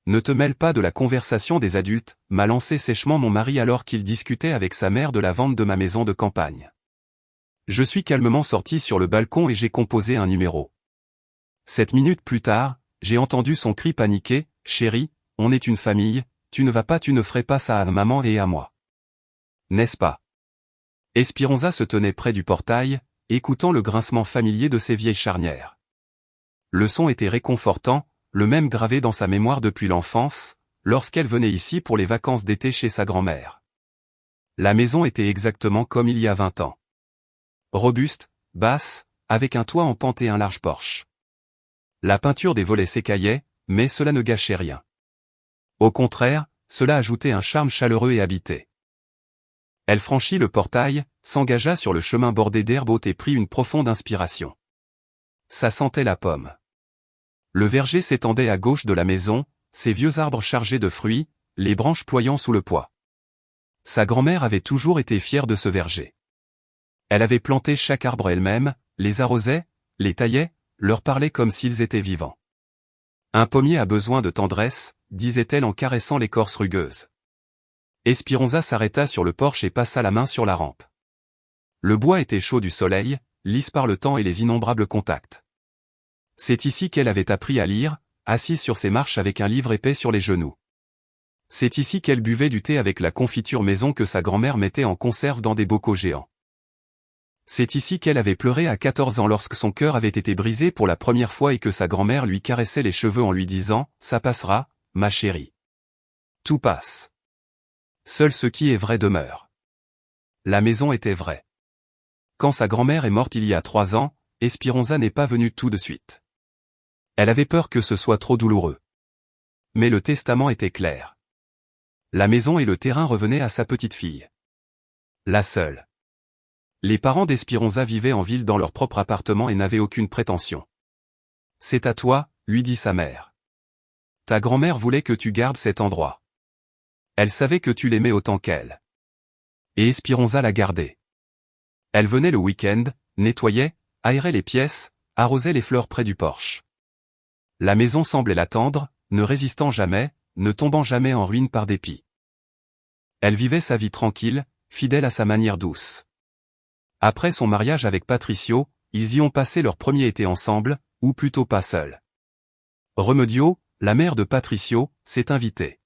ne te mêle pas de la conversation des adultes, m'a lancé sèchement mon mari alors qu'il discutait avec sa mère de la vente de ma maison de campagne. Je suis calmement sorti sur le balcon et j'ai composé un numéro. 7 minutes plus tard, j'ai entendu son cri paniqué, « Chérie, on est une famille, tu ne ferais pas ça à maman et à moi. N'est-ce pas ?» Espéranza se tenait près du portail, écoutant le grincement familier de ses vieilles charnières. Le son était réconfortant, le même gravé dans sa mémoire depuis l'enfance, lorsqu'elle venait ici pour les vacances d'été chez sa grand-mère. La maison était exactement comme il y a 20 ans. Robuste, basse, avec un toit en pente et un large porche. La peinture des volets s'écaillait, mais cela ne gâchait rien. Au contraire, cela ajoutait un charme chaleureux et habité. Elle franchit le portail, s'engagea sur le chemin bordé d'herbe haute et prit une profonde inspiration. Ça sentait la pomme. Le verger s'étendait à gauche de la maison, ses vieux arbres chargés de fruits, les branches ployant sous le poids. Sa grand-mère avait toujours été fière de ce verger. Elle avait planté chaque arbre elle-même, les arrosait, les taillait, leur parlait comme s'ils étaient vivants. Un pommier a besoin de tendresse, disait-elle en caressant l'écorce rugueuse. Espéranza s'arrêta sur le porche et passa la main sur la rampe. Le bois était chaud du soleil, lisse par le temps et les innombrables contacts. C'est ici qu'elle avait appris à lire, assise sur ses marches avec un livre épais sur les genoux. C'est ici qu'elle buvait du thé avec la confiture maison que sa grand-mère mettait en conserve dans des bocaux géants. C'est ici qu'elle avait pleuré à 14 ans lorsque son cœur avait été brisé pour la première fois et que sa grand-mère lui caressait les cheveux en lui disant « Ça passera, ma chérie. Tout passe. Seul ce qui est vrai demeure. » La maison était vraie. Quand sa grand-mère est morte il y a 3 ans, Espéranza n'est pas venue tout de suite. Elle avait peur que ce soit trop douloureux. Mais le testament était clair. La maison et le terrain revenaient à sa petite fille. La seule. Les parents d'Espéranza vivaient en ville dans leur propre appartement et n'avaient aucune prétention. « C'est à toi », lui dit sa mère. « Ta grand-mère voulait que tu gardes cet endroit. Elle savait que tu l'aimais autant qu'elle. » Et Espéranza la gardait. Elle venait le week-end, nettoyait, aérait les pièces, arrosait les fleurs près du porche. La maison semblait l'attendre, ne résistant jamais, ne tombant jamais en ruine par dépit. Elle vivait sa vie tranquille, fidèle à sa manière douce. Après son mariage avec Patricio, ils y ont passé leur premier été ensemble, ou plutôt pas seuls. Remedio, la mère de Patricio, s'est invitée.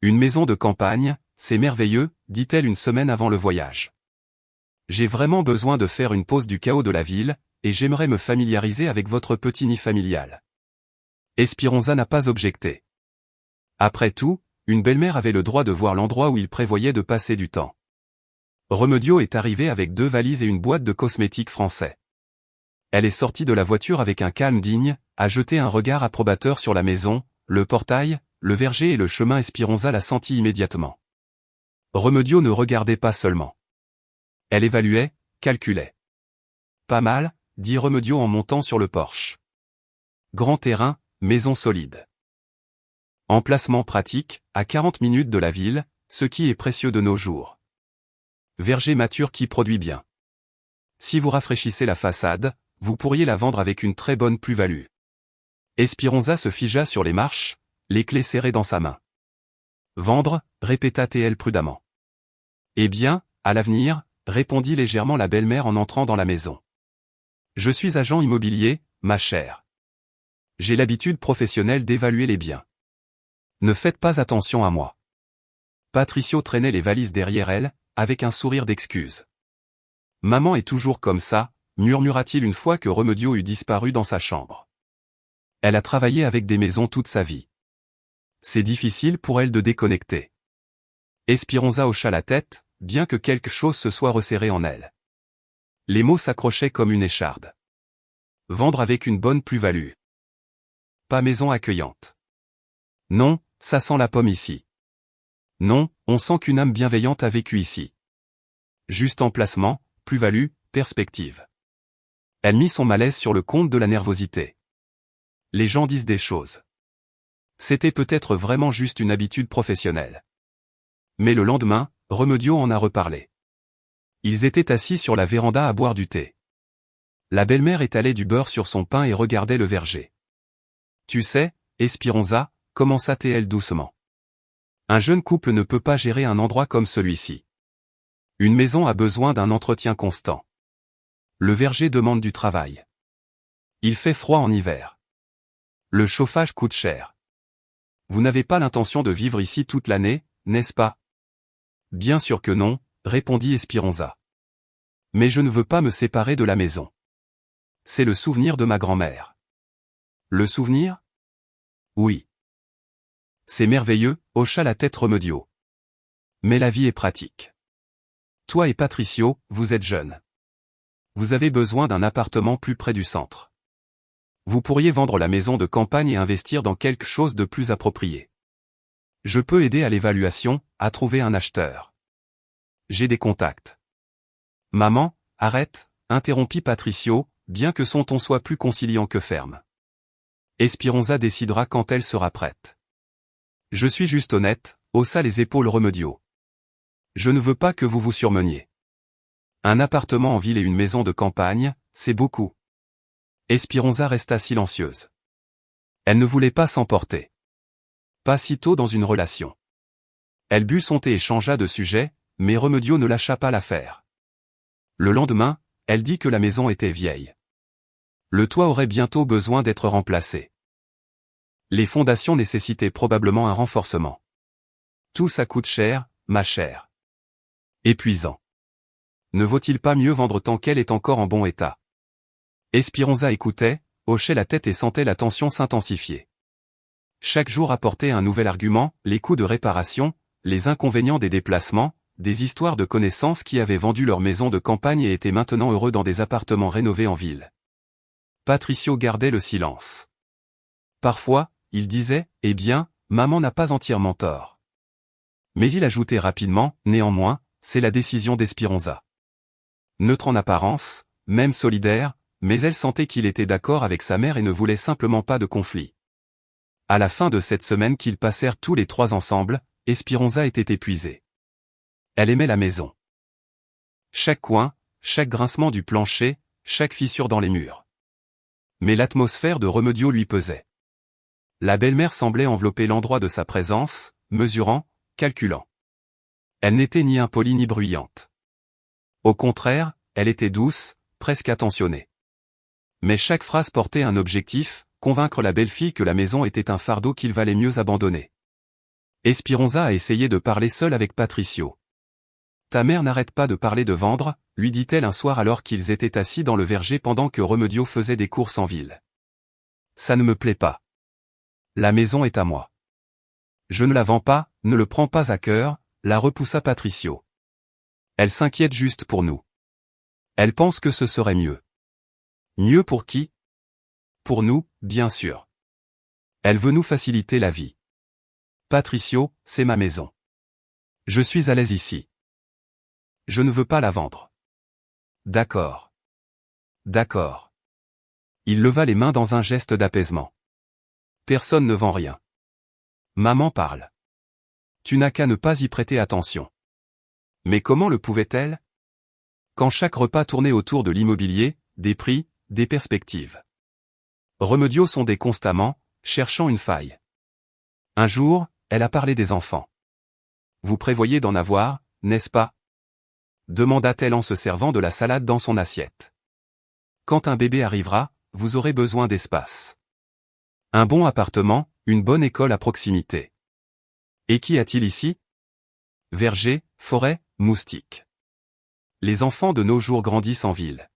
Une maison de campagne, c'est merveilleux, dit-elle une semaine avant le voyage. J'ai vraiment besoin de faire une pause du chaos de la ville, et j'aimerais me familiariser avec votre petit nid familial. Espéranza n'a pas objecté. Après tout, une belle-mère avait le droit de voir l'endroit où il prévoyait de passer du temps. Remedio est arrivé avec 2 valises et une boîte de cosmétiques français. Elle est sortie de la voiture avec un calme digne, a jeté un regard approbateur sur la maison, le portail, le verger et le chemin. Espéranza la sentit immédiatement. Remedio ne regardait pas seulement. Elle évaluait, calculait. Pas mal, dit Remedio en montant sur le porche. Grand terrain, maison solide. Emplacement pratique, à 40 minutes de la ville, ce qui est précieux de nos jours. Verger mature qui produit bien. Si vous rafraîchissez la façade, vous pourriez la vendre avec une très bonne plus-value. Espéranza se figea sur les marches, les clés serrées dans sa main. Vendre, répéta-t-elle prudemment. Eh bien, à l'avenir, répondit légèrement la belle-mère en entrant dans la maison. Je suis agent immobilier, ma chère. J'ai l'habitude professionnelle d'évaluer les biens. Ne faites pas attention à moi. Patricio traînait les valises derrière elle, avec un sourire d'excuse. Maman est toujours comme ça, murmura-t-il une fois que Remedio eut disparu dans sa chambre. Elle a travaillé avec des maisons toute sa vie. C'est difficile pour elle de déconnecter. Espéranza hocha la tête, bien que quelque chose se soit resserré en elle. Les mots s'accrochaient comme une écharde. Vendre avec une bonne plus-value. Pas maison accueillante. Non, ça sent la pomme ici. Non, on sent qu'une âme bienveillante a vécu ici. Juste emplacement, plus-value, perspective. Elle mit son malaise sur le compte de la nervosité. Les gens disent des choses. C'était peut-être vraiment juste une habitude professionnelle. Mais le lendemain, Remedio en a reparlé. Ils étaient assis sur la véranda à boire du thé. La belle-mère étalait du beurre sur son pain et regardait le verger. Tu sais, Espéranza, commença-t-elle doucement. Un jeune couple ne peut pas gérer un endroit comme celui-ci. Une maison a besoin d'un entretien constant. Le verger demande du travail. Il fait froid en hiver. Le chauffage coûte cher. Vous n'avez pas l'intention de vivre ici toute l'année, n'est-ce pas? Bien sûr que non, répondit Espéranza. Mais je ne veux pas me séparer de la maison. C'est le souvenir de ma grand-mère. Le souvenir? Oui. C'est merveilleux, hocha la tête Remedio. Mais la vie est pratique. Toi et Patricio, vous êtes jeunes. Vous avez besoin d'un appartement plus près du centre. Vous pourriez vendre la maison de campagne et investir dans quelque chose de plus approprié. Je peux aider à l'évaluation, à trouver un acheteur. J'ai des contacts. Maman, arrête, interrompit Patricio, bien que son ton soit plus conciliant que ferme. Espéranza décidera quand elle sera prête. Je suis juste honnête, haussa les épaules Remedio. Je ne veux pas que vous vous surmeniez. Un appartement en ville et une maison de campagne, c'est beaucoup. Espéranza resta silencieuse. Elle ne voulait pas s'emporter. Pas si tôt dans une relation. Elle but son thé et changea de sujet, mais Remedio ne lâcha pas l'affaire. Le lendemain, elle dit que la maison était vieille. Le toit aurait bientôt besoin d'être remplacé. Les fondations nécessitaient probablement un renforcement. Tout ça coûte cher, ma chère. Épuisant. Ne vaut-il pas mieux vendre tant qu'elle est encore en bon état? Espéranza écoutait, hochait la tête et sentait la tension s'intensifier. Chaque jour apportait un nouvel argument, les coûts de réparation, les inconvénients des déplacements, des histoires de connaissances qui avaient vendu leur maison de campagne et étaient maintenant heureux dans des appartements rénovés en ville. Patricio gardait le silence. Parfois, il disait, « Eh bien, maman n'a pas entièrement tort. » Mais il ajoutait rapidement, « Néanmoins, c'est la décision d'Espéranza. » Neutre en apparence, même solidaire, mais elle sentait qu'il était d'accord avec sa mère et ne voulait simplement pas de conflit. À la fin de cette semaine qu'ils passèrent tous les trois ensemble, Espéranza était épuisée. Elle aimait la maison. Chaque coin, chaque grincement du plancher, chaque fissure dans les murs. Mais l'atmosphère de Remedio lui pesait. La belle-mère semblait envelopper l'endroit de sa présence, mesurant, calculant. Elle n'était ni impolie ni bruyante. Au contraire, elle était douce, presque attentionnée. Mais chaque phrase portait un objectif, convaincre la belle-fille que la maison était un fardeau qu'il valait mieux abandonner. Espéranza a essayé de parler seule avec Patricio. « Ta mère n'arrête pas de parler de vendre », lui dit-elle un soir alors qu'ils étaient assis dans le verger pendant que Remedio faisait des courses en ville. « Ça ne me plaît pas. La maison est à moi. »« Je ne la vends pas, ne le prends pas à cœur », la repoussa Patricio. « Elle s'inquiète juste pour nous. Elle pense que ce serait mieux. » « Mieux pour qui ? » ?»« Pour nous, bien sûr. Elle veut nous faciliter la vie. »« Patricio, c'est ma maison. Je suis à l'aise ici. Je ne veux pas la vendre. »« D'accord. D'accord. » Il leva les mains dans un geste d'apaisement. « Personne ne vend rien. Maman parle. Tu n'as qu'à ne pas y prêter attention. » Mais comment le pouvait-elle ? Quand chaque repas tournait autour de l'immobilier, des prix, des perspectives. Remedio sondait constamment, cherchant une faille. Un jour, elle a parlé des enfants. « Vous prévoyez d'en avoir, n'est-ce pas ?» demanda-t-elle en se servant de la salade dans son assiette. « Quand un bébé arrivera, vous aurez besoin d'espace. Un bon appartement, une bonne école à proximité. Et qu'y a-t-il ici ? Verger, forêt, moustiques. Les enfants de nos jours grandissent en ville. »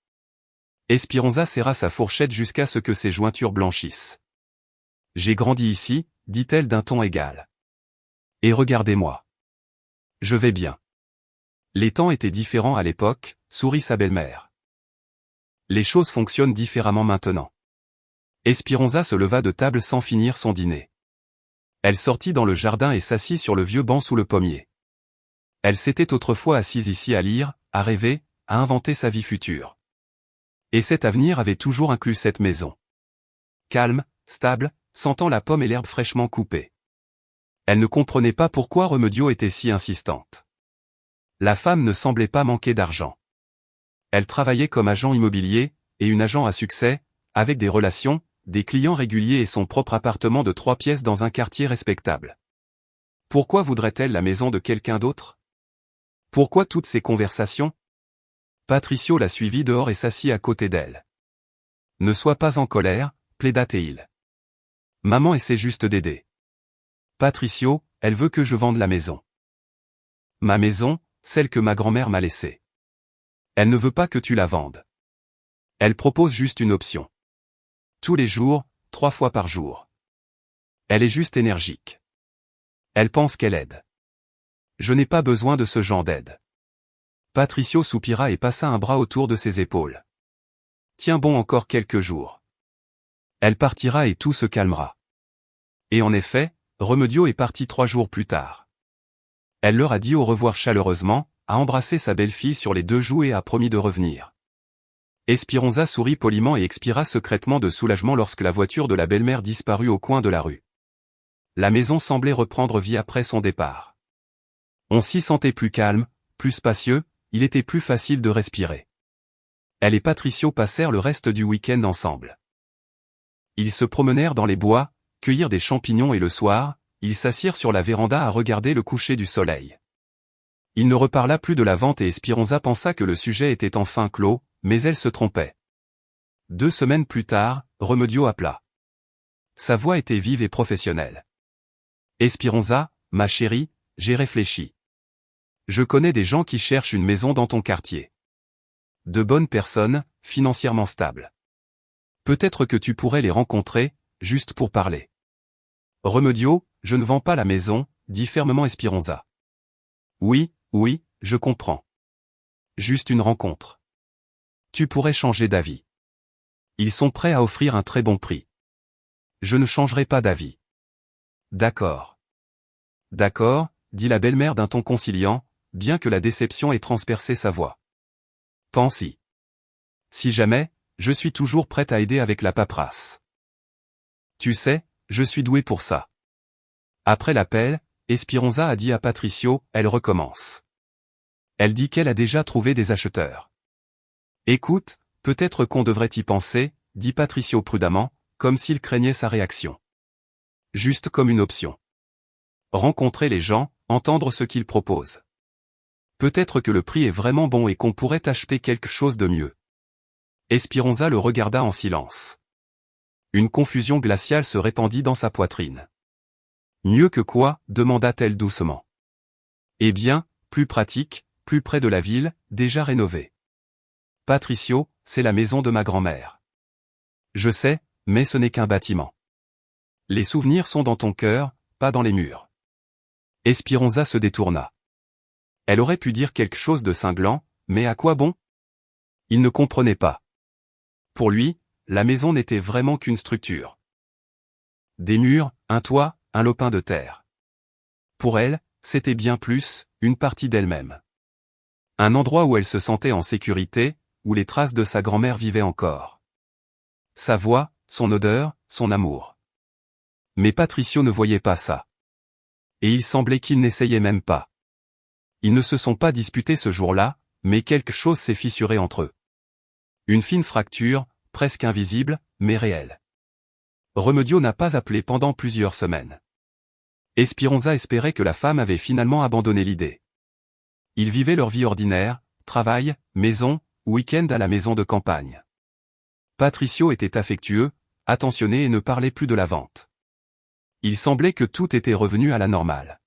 Espéranza serra sa fourchette jusqu'à ce que ses jointures blanchissent. « J'ai grandi ici, dit-elle d'un ton égal. Et regardez-moi. Je vais bien. » Les temps étaient différents à l'époque, sourit sa belle-mère. Les choses fonctionnent différemment maintenant. Espéranza se leva de table sans finir son dîner. Elle sortit dans le jardin et s'assit sur le vieux banc sous le pommier. Elle s'était autrefois assise ici à lire, à rêver, à inventer sa vie future. Et cet avenir avait toujours inclus cette maison. Calme, stable, sentant la pomme et l'herbe fraîchement coupées. Elle ne comprenait pas pourquoi Remedio était si insistante. La femme ne semblait pas manquer d'argent. Elle travaillait comme agent immobilier, et une agent à succès, avec des relations, des clients réguliers et son propre appartement de 3 pièces dans un quartier respectable. Pourquoi voudrait-elle la maison de quelqu'un d'autre? Pourquoi toutes ces conversations? Patricio la suivit dehors et s'assit à côté d'elle. Ne sois pas en colère, plaida-t-il. Maman essaie juste d'aider. Patricio, elle veut que je vende la maison. Ma maison, celle que ma grand-mère m'a laissée. Elle ne veut pas que tu la vendes. Elle propose juste une option. Tous les jours, 3 fois par jour. Elle est juste énergique. Elle pense qu'elle aide. Je n'ai pas besoin de ce genre d'aide. Patricio soupira et passa un bras autour de ses épaules. Tiens bon encore quelques jours. Elle partira et tout se calmera. Et en effet, Remedio est parti 3 jours plus tard. Elle leur a dit au revoir chaleureusement, a embrassé sa belle-fille sur les 2 joues et a promis de revenir. Espéranza sourit poliment et expira secrètement de soulagement lorsque la voiture de la belle-mère disparut au coin de la rue. La maison semblait reprendre vie après son départ. On s'y sentait plus calme, plus spacieux, il était plus facile de respirer. Elle et Patricio passèrent le reste du week-end ensemble. Ils se promenèrent dans les bois, cueillirent des champignons et le soir, ils s'assirent sur la véranda à regarder le coucher du soleil. Il ne reparla plus de la vente et Espéranza pensa que le sujet était enfin clos, mais elle se trompait. 2 semaines plus tard, Remedio appela. Sa voix était vive et professionnelle. Espéranza, ma chérie, j'ai réfléchi. Je connais des gens qui cherchent une maison dans ton quartier. De bonnes personnes, financièrement stables. Peut-être que tu pourrais les rencontrer, juste pour parler. Remedio, je ne vends pas la maison, dit fermement Espéranza. Oui, je comprends. Juste une rencontre. Tu pourrais changer d'avis. Ils sont prêts à offrir un très bon prix. Je ne changerai pas d'avis. D'accord. D'accord, dit la belle-mère d'un ton conciliant, bien que la déception ait transpercé sa voix. Pense-y. Si jamais, je suis toujours prête à aider avec la paperasse. Tu sais, je suis doué pour ça. Après l'appel, Espéranza a dit à Patricio, elle recommence. Elle dit qu'elle a déjà trouvé des acheteurs. Écoute, peut-être qu'on devrait y penser, dit Patricio prudemment, comme s'il craignait sa réaction. Juste comme une option. Rencontrer les gens, entendre ce qu'ils proposent. Peut-être que le prix est vraiment bon et qu'on pourrait acheter quelque chose de mieux. Espéranza le regarda en silence. Une confusion glaciale se répandit dans sa poitrine. Mieux que quoi, demanda-t-elle doucement. Eh bien, plus pratique, plus près de la ville, déjà rénovée. Patricio, c'est la maison de ma grand-mère. Je sais, mais ce n'est qu'un bâtiment. Les souvenirs sont dans ton cœur, pas dans les murs. Espéranza se détourna. Elle aurait pu dire quelque chose de cinglant, mais à quoi bon? Il ne comprenait pas. Pour lui, la maison n'était vraiment qu'une structure. Des murs, un toit, un lopin de terre. Pour elle, c'était bien plus, une partie d'elle-même. Un endroit où elle se sentait en sécurité, où les traces de sa grand-mère vivaient encore. Sa voix, son odeur, son amour. Mais Patricio ne voyait pas ça. Et il semblait qu'il n'essayait même pas. Ils ne se sont pas disputés ce jour-là, mais quelque chose s'est fissuré entre eux. Une fine fracture, presque invisible, mais réelle. Remedio n'a pas appelé pendant plusieurs semaines. Espéranza espérait que la femme avait finalement abandonné l'idée. Ils vivaient leur vie ordinaire, travail, maison, week-end à la maison de campagne. Patricio était affectueux, attentionné et ne parlait plus de la vente. Il semblait que tout était revenu à la normale.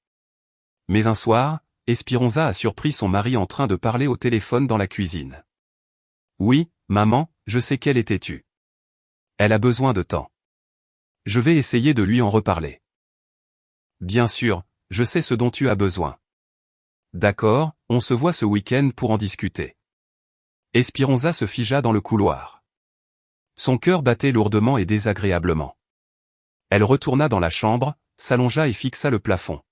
Mais un soir, Espéranza a surpris son mari en train de parler au téléphone dans la cuisine. Oui, maman, je sais qu'elle est têtue. Elle a besoin de temps. Je vais essayer de lui en reparler. Bien sûr, je sais ce dont tu as besoin. D'accord, on se voit ce week-end pour en discuter. Espéranza se figea dans le couloir. Son cœur battait lourdement et désagréablement. Elle retourna dans la chambre, s'allongea et fixa le plafond.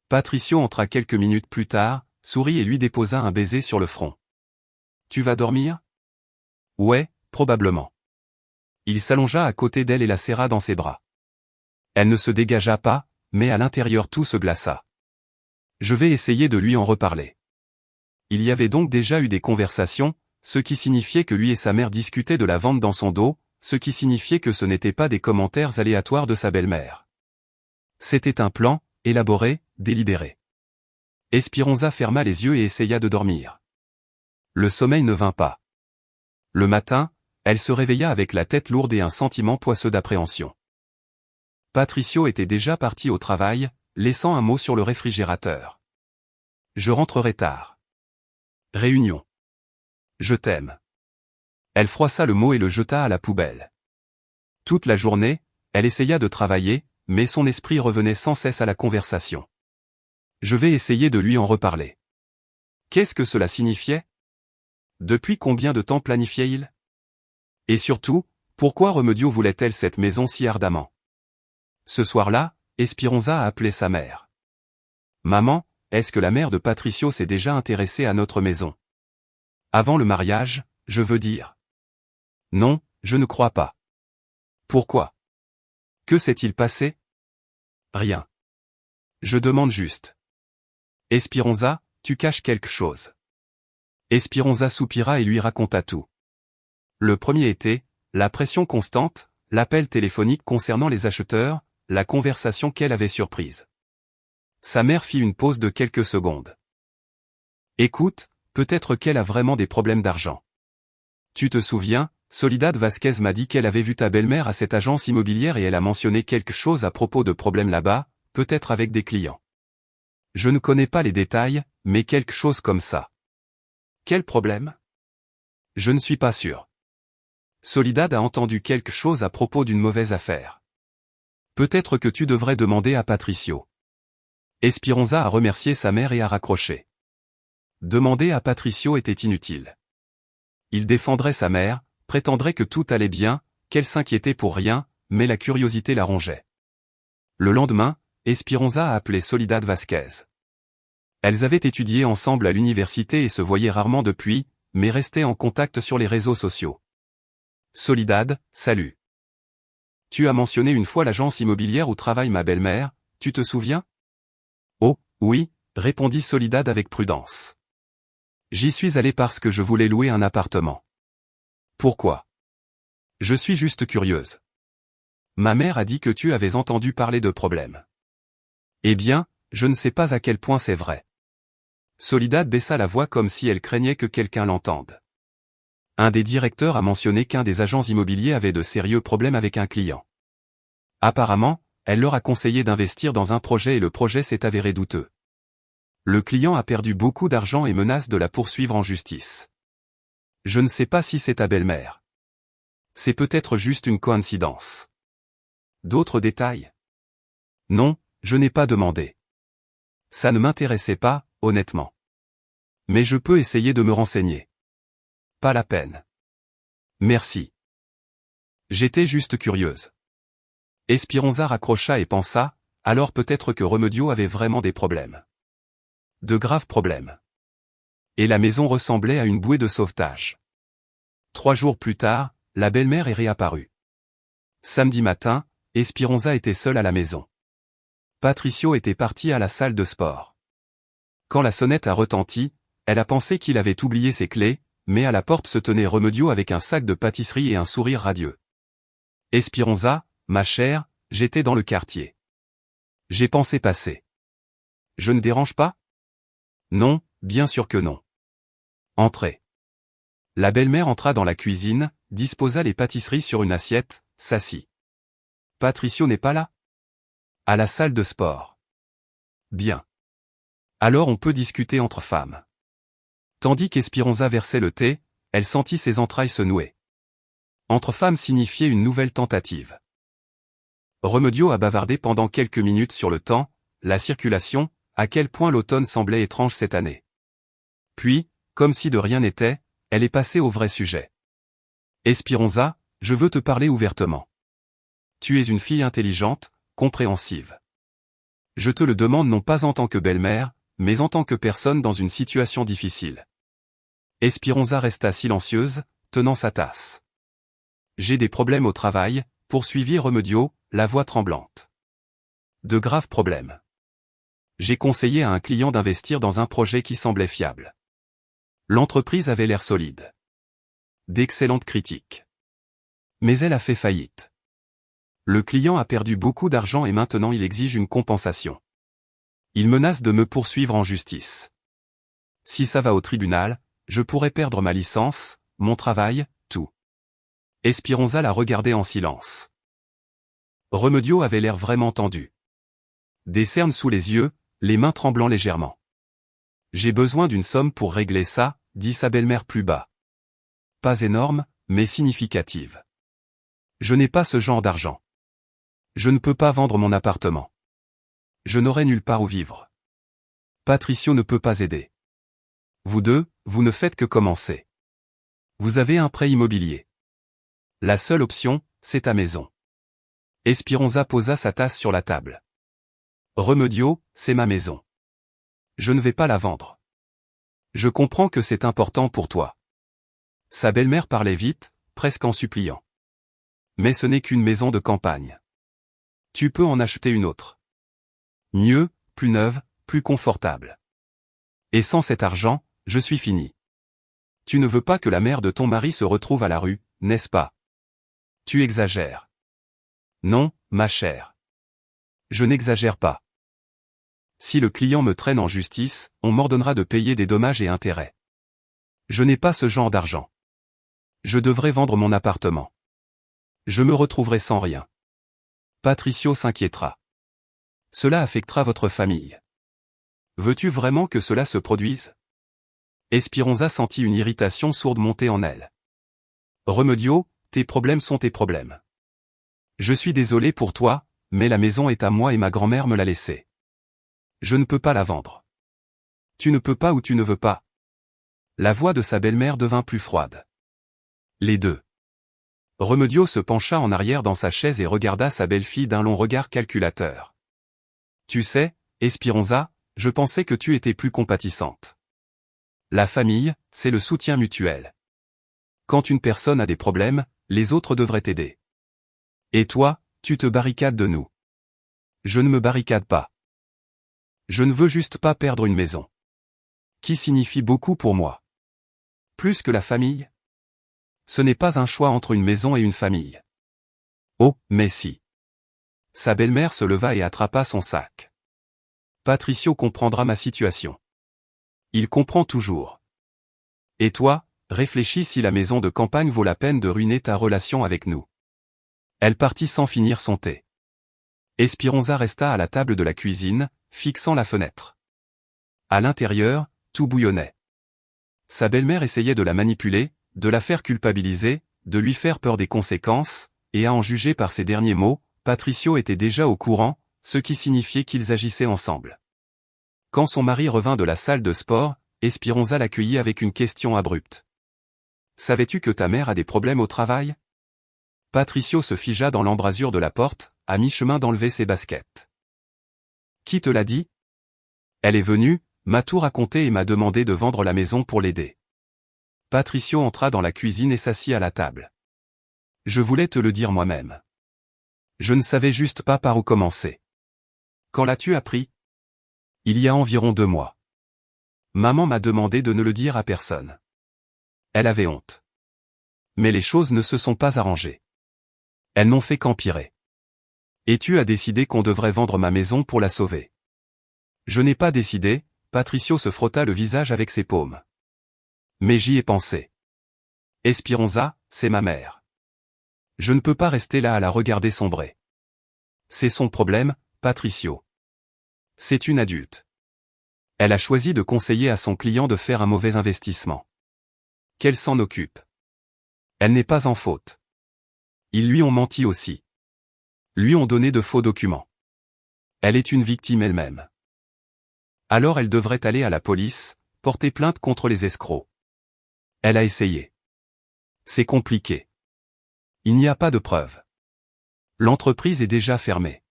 Patricio entra quelques minutes plus tard, sourit et lui déposa un baiser sur le front. Tu vas dormir? Ouais, probablement. Il s'allongea à côté d'elle et la serra dans ses bras. Elle ne se dégagea pas, mais à l'intérieur tout se glaça. Je vais essayer de lui en reparler. Il y avait donc déjà eu des conversations, ce qui signifiait que lui et sa mère discutaient de la vente dans son dos, ce qui signifiait que ce n'étaient pas des commentaires aléatoires de sa belle-mère. C'était un plan, élaboré, délibéré. Espéranza ferma les yeux et essaya de dormir. Le sommeil ne vint pas. Le matin, elle se réveilla avec la tête lourde et un sentiment poisseux d'appréhension. Patricio était déjà parti au travail, laissant un mot sur le réfrigérateur. Je rentrerai tard. Réunion. Je t'aime. Elle froissa le mot et le jeta à la poubelle. Toute la journée, elle essaya de travailler, mais son esprit revenait sans cesse à la conversation. Je vais essayer de lui en reparler. Qu'est-ce que cela signifiait? Depuis combien de temps planifiait-il? Et surtout, pourquoi Remedio voulait-elle cette maison si ardemment? Ce soir-là, Espéranza a appelé sa mère. Maman, est-ce que la mère de Patricio s'est déjà intéressée à notre maison? Avant le mariage, je veux dire. Non, je ne crois pas. Pourquoi? Que s'est-il passé? Rien. Je demande juste. Espéranza, tu caches quelque chose. Espéranza soupira et lui raconta tout. Le premier était, la pression constante, l'appel téléphonique concernant les acheteurs, la conversation qu'elle avait surprise. Sa mère fit une pause de quelques secondes. Écoute, peut-être qu'elle a vraiment des problèmes d'argent. Tu te souviens, Soledad Vasquez m'a dit qu'elle avait vu ta belle-mère à cette agence immobilière et elle a mentionné quelque chose à propos de problèmes là-bas, peut-être avec des clients. Je ne connais pas les détails, mais quelque chose comme ça. Quel problème? Je ne suis pas sûr. Soledad a entendu quelque chose à propos d'une mauvaise affaire. Peut-être que tu devrais demander à Patricio. Espéranza a remercié sa mère et a raccroché. Demander à Patricio était inutile. Il défendrait sa mère, prétendrait que tout allait bien, qu'elle s'inquiétait pour rien, mais la curiosité la rongeait. Le lendemain, Espéranza a appelé Soledad Vasquez. Elles avaient étudié ensemble à l'université et se voyaient rarement depuis, mais restaient en contact sur les réseaux sociaux. Soledad, salut. Tu as mentionné une fois l'agence immobilière où travaille ma belle-mère, tu te souviens? Oh, oui, répondit Soledad avec prudence. J'y suis allé parce que je voulais louer un appartement. Pourquoi? Je suis juste curieuse. Ma mère a dit que tu avais entendu parler de problèmes. Eh bien, je ne sais pas à quel point c'est vrai. Soledad baissa la voix comme si elle craignait que quelqu'un l'entende. Un des directeurs a mentionné qu'un des agents immobiliers avait de sérieux problèmes avec un client. Apparemment, elle leur a conseillé d'investir dans un projet et le projet s'est avéré douteux. Le client a perdu beaucoup d'argent et menace de la poursuivre en justice. Je ne sais pas si c'est ta belle-mère. C'est peut-être juste une coïncidence. D'autres détails? Non, je n'ai pas demandé. Ça ne m'intéressait pas, honnêtement. Mais je peux essayer de me renseigner. Pas la peine. Merci. J'étais juste curieuse. Espéranza raccrocha et pensa, alors peut-être que Remedio avait vraiment des problèmes. De graves problèmes. Et la maison ressemblait à une bouée de sauvetage. 3 jours plus tard, la belle-mère est réapparue. Samedi matin, Espéranza était seule à la maison. Patricio était parti à la salle de sport. Quand la sonnette a retenti, elle a pensé qu'il avait oublié ses clés, mais à la porte se tenait Remedio avec un sac de pâtisserie et un sourire radieux. Espéranza, ma chère, j'étais dans le quartier. J'ai pensé passer. Je ne dérange pas? Non, bien sûr que non. Entrez. La belle-mère entra dans la cuisine, disposa les pâtisseries sur une assiette, s'assit. Patricio n'est pas là? À la salle de sport. Bien. Alors on peut discuter entre femmes. Tandis qu'Espéranza versait le thé, elle sentit ses entrailles se nouer. Entre femmes signifiait une nouvelle tentative. Remedio a bavardé pendant quelques minutes sur le temps, la circulation, à quel point l'automne semblait étrange cette année. Puis, comme si de rien n'était, elle est passée au vrai sujet. Espéranza, je veux te parler ouvertement. Tu es une fille intelligente, compréhensive. Je te le demande non pas en tant que belle-mère, mais en tant que personne dans une situation difficile. Espéranza resta silencieuse, tenant sa tasse. J'ai des problèmes au travail, poursuivit Remedio, la voix tremblante. De graves problèmes. J'ai conseillé à un client d'investir dans un projet qui semblait fiable. L'entreprise avait l'air solide. D'excellentes critiques. Mais elle a fait faillite. Le client a perdu beaucoup d'argent et maintenant il exige une compensation. Il menace de me poursuivre en justice. Si ça va au tribunal, je pourrais perdre ma licence, mon travail, tout. Espéronza la regardait en silence. Remedio avait l'air vraiment tendu. Des cernes sous les yeux, les mains tremblant légèrement. J'ai besoin d'une somme pour régler ça, dit sa belle-mère plus bas. Pas énorme, mais significative. Je n'ai pas ce genre d'argent. Je ne peux pas vendre mon appartement. Je n'aurai nulle part où vivre. Patricio ne peut pas aider. Vous deux, vous ne faites que commencer. Vous avez un prêt immobilier. La seule option, c'est ta maison. Espéronza posa sa tasse sur la table. Remedio, c'est ma maison. Je ne vais pas la vendre. Je comprends que c'est important pour toi. Sa belle-mère parlait vite, presque en suppliant. Mais ce n'est qu'une maison de campagne. Tu peux en acheter une autre. Mieux, plus neuve, plus confortable. Et sans cet argent, je suis fini. Tu ne veux pas que la mère de ton mari se retrouve à la rue, n'est-ce pas? Tu exagères. Non, ma chère. Je n'exagère pas. Si le client me traîne en justice, on m'ordonnera de payer des dommages et intérêts. Je n'ai pas ce genre d'argent. Je devrais vendre mon appartement. Je me retrouverai sans rien. Patricio s'inquiétera. Cela affectera votre famille. Veux-tu vraiment que cela se produise? Espéronza sentit une irritation sourde monter en elle. Remedio, tes problèmes sont tes problèmes. Je suis désolé pour toi, mais la maison est à moi et ma grand-mère me l'a laissée. Je ne peux pas la vendre. Tu ne peux pas ou tu ne veux pas. La voix de sa belle-mère devint plus froide. Les deux. Remedio se pencha en arrière dans sa chaise et regarda sa belle-fille d'un long regard calculateur. Tu sais, Espéronza, je pensais que tu étais plus compatissante. La famille, c'est le soutien mutuel. Quand une personne a des problèmes, les autres devraient t'aider. Et toi, tu te barricades de nous. Je ne me barricade pas. Je ne veux juste pas perdre une maison. Qui signifie beaucoup pour moi. Plus que la famille? Ce n'est pas un choix entre une maison et une famille. Oh, mais si. Sa belle-mère se leva et attrapa son sac. Patricio comprendra ma situation. Il comprend toujours. Et toi, réfléchis si la maison de campagne vaut la peine de ruiner ta relation avec nous. Elle partit sans finir son thé. Espéronza resta à la table de la cuisine, fixant la fenêtre. À l'intérieur, tout bouillonnait. Sa belle-mère essayait de la manipuler, de la faire culpabiliser, de lui faire peur des conséquences, et à en juger par ses derniers mots, Patricio était déjà au courant, ce qui signifiait qu'ils agissaient ensemble. Quand son mari revint de la salle de sport, Espéronza l'accueillit avec une question abrupte. « Savais-tu que ta mère a des problèmes au travail ?» Patricio se figea dans l'embrasure de la porte, à mi-chemin d'enlever ses baskets. « Qui te l'a dit ?»« Elle est venue, m'a tout raconté et m'a demandé de vendre la maison pour l'aider. » Patricio entra dans la cuisine et s'assit à la table. « Je voulais te le dire moi-même. Je ne savais juste pas par où commencer. »« Quand l'as-tu appris ?»« Il y a environ 2 mois. Maman m'a demandé de ne le dire à personne. Elle avait honte. Mais les choses ne se sont pas arrangées. Elles n'ont fait qu'empirer. Et tu as décidé qu'on devrait vendre ma maison pour la sauver. » Je n'ai pas décidé, Patricio se frotta le visage avec ses paumes. Mais j'y ai pensé. Espéronza, c'est ma mère. Je ne peux pas rester là à la regarder sombrer. C'est son problème, Patricio. C'est une adulte. Elle a choisi de conseiller à son client de faire un mauvais investissement. Qu'elle s'en occupe. Elle n'est pas en faute. Ils lui ont menti aussi. Lui ont donné de faux documents. Elle est une victime elle-même. Alors elle devrait aller à la police, porter plainte contre les escrocs. Elle a essayé. C'est compliqué. Il n'y a pas de preuves. L'entreprise est déjà fermée.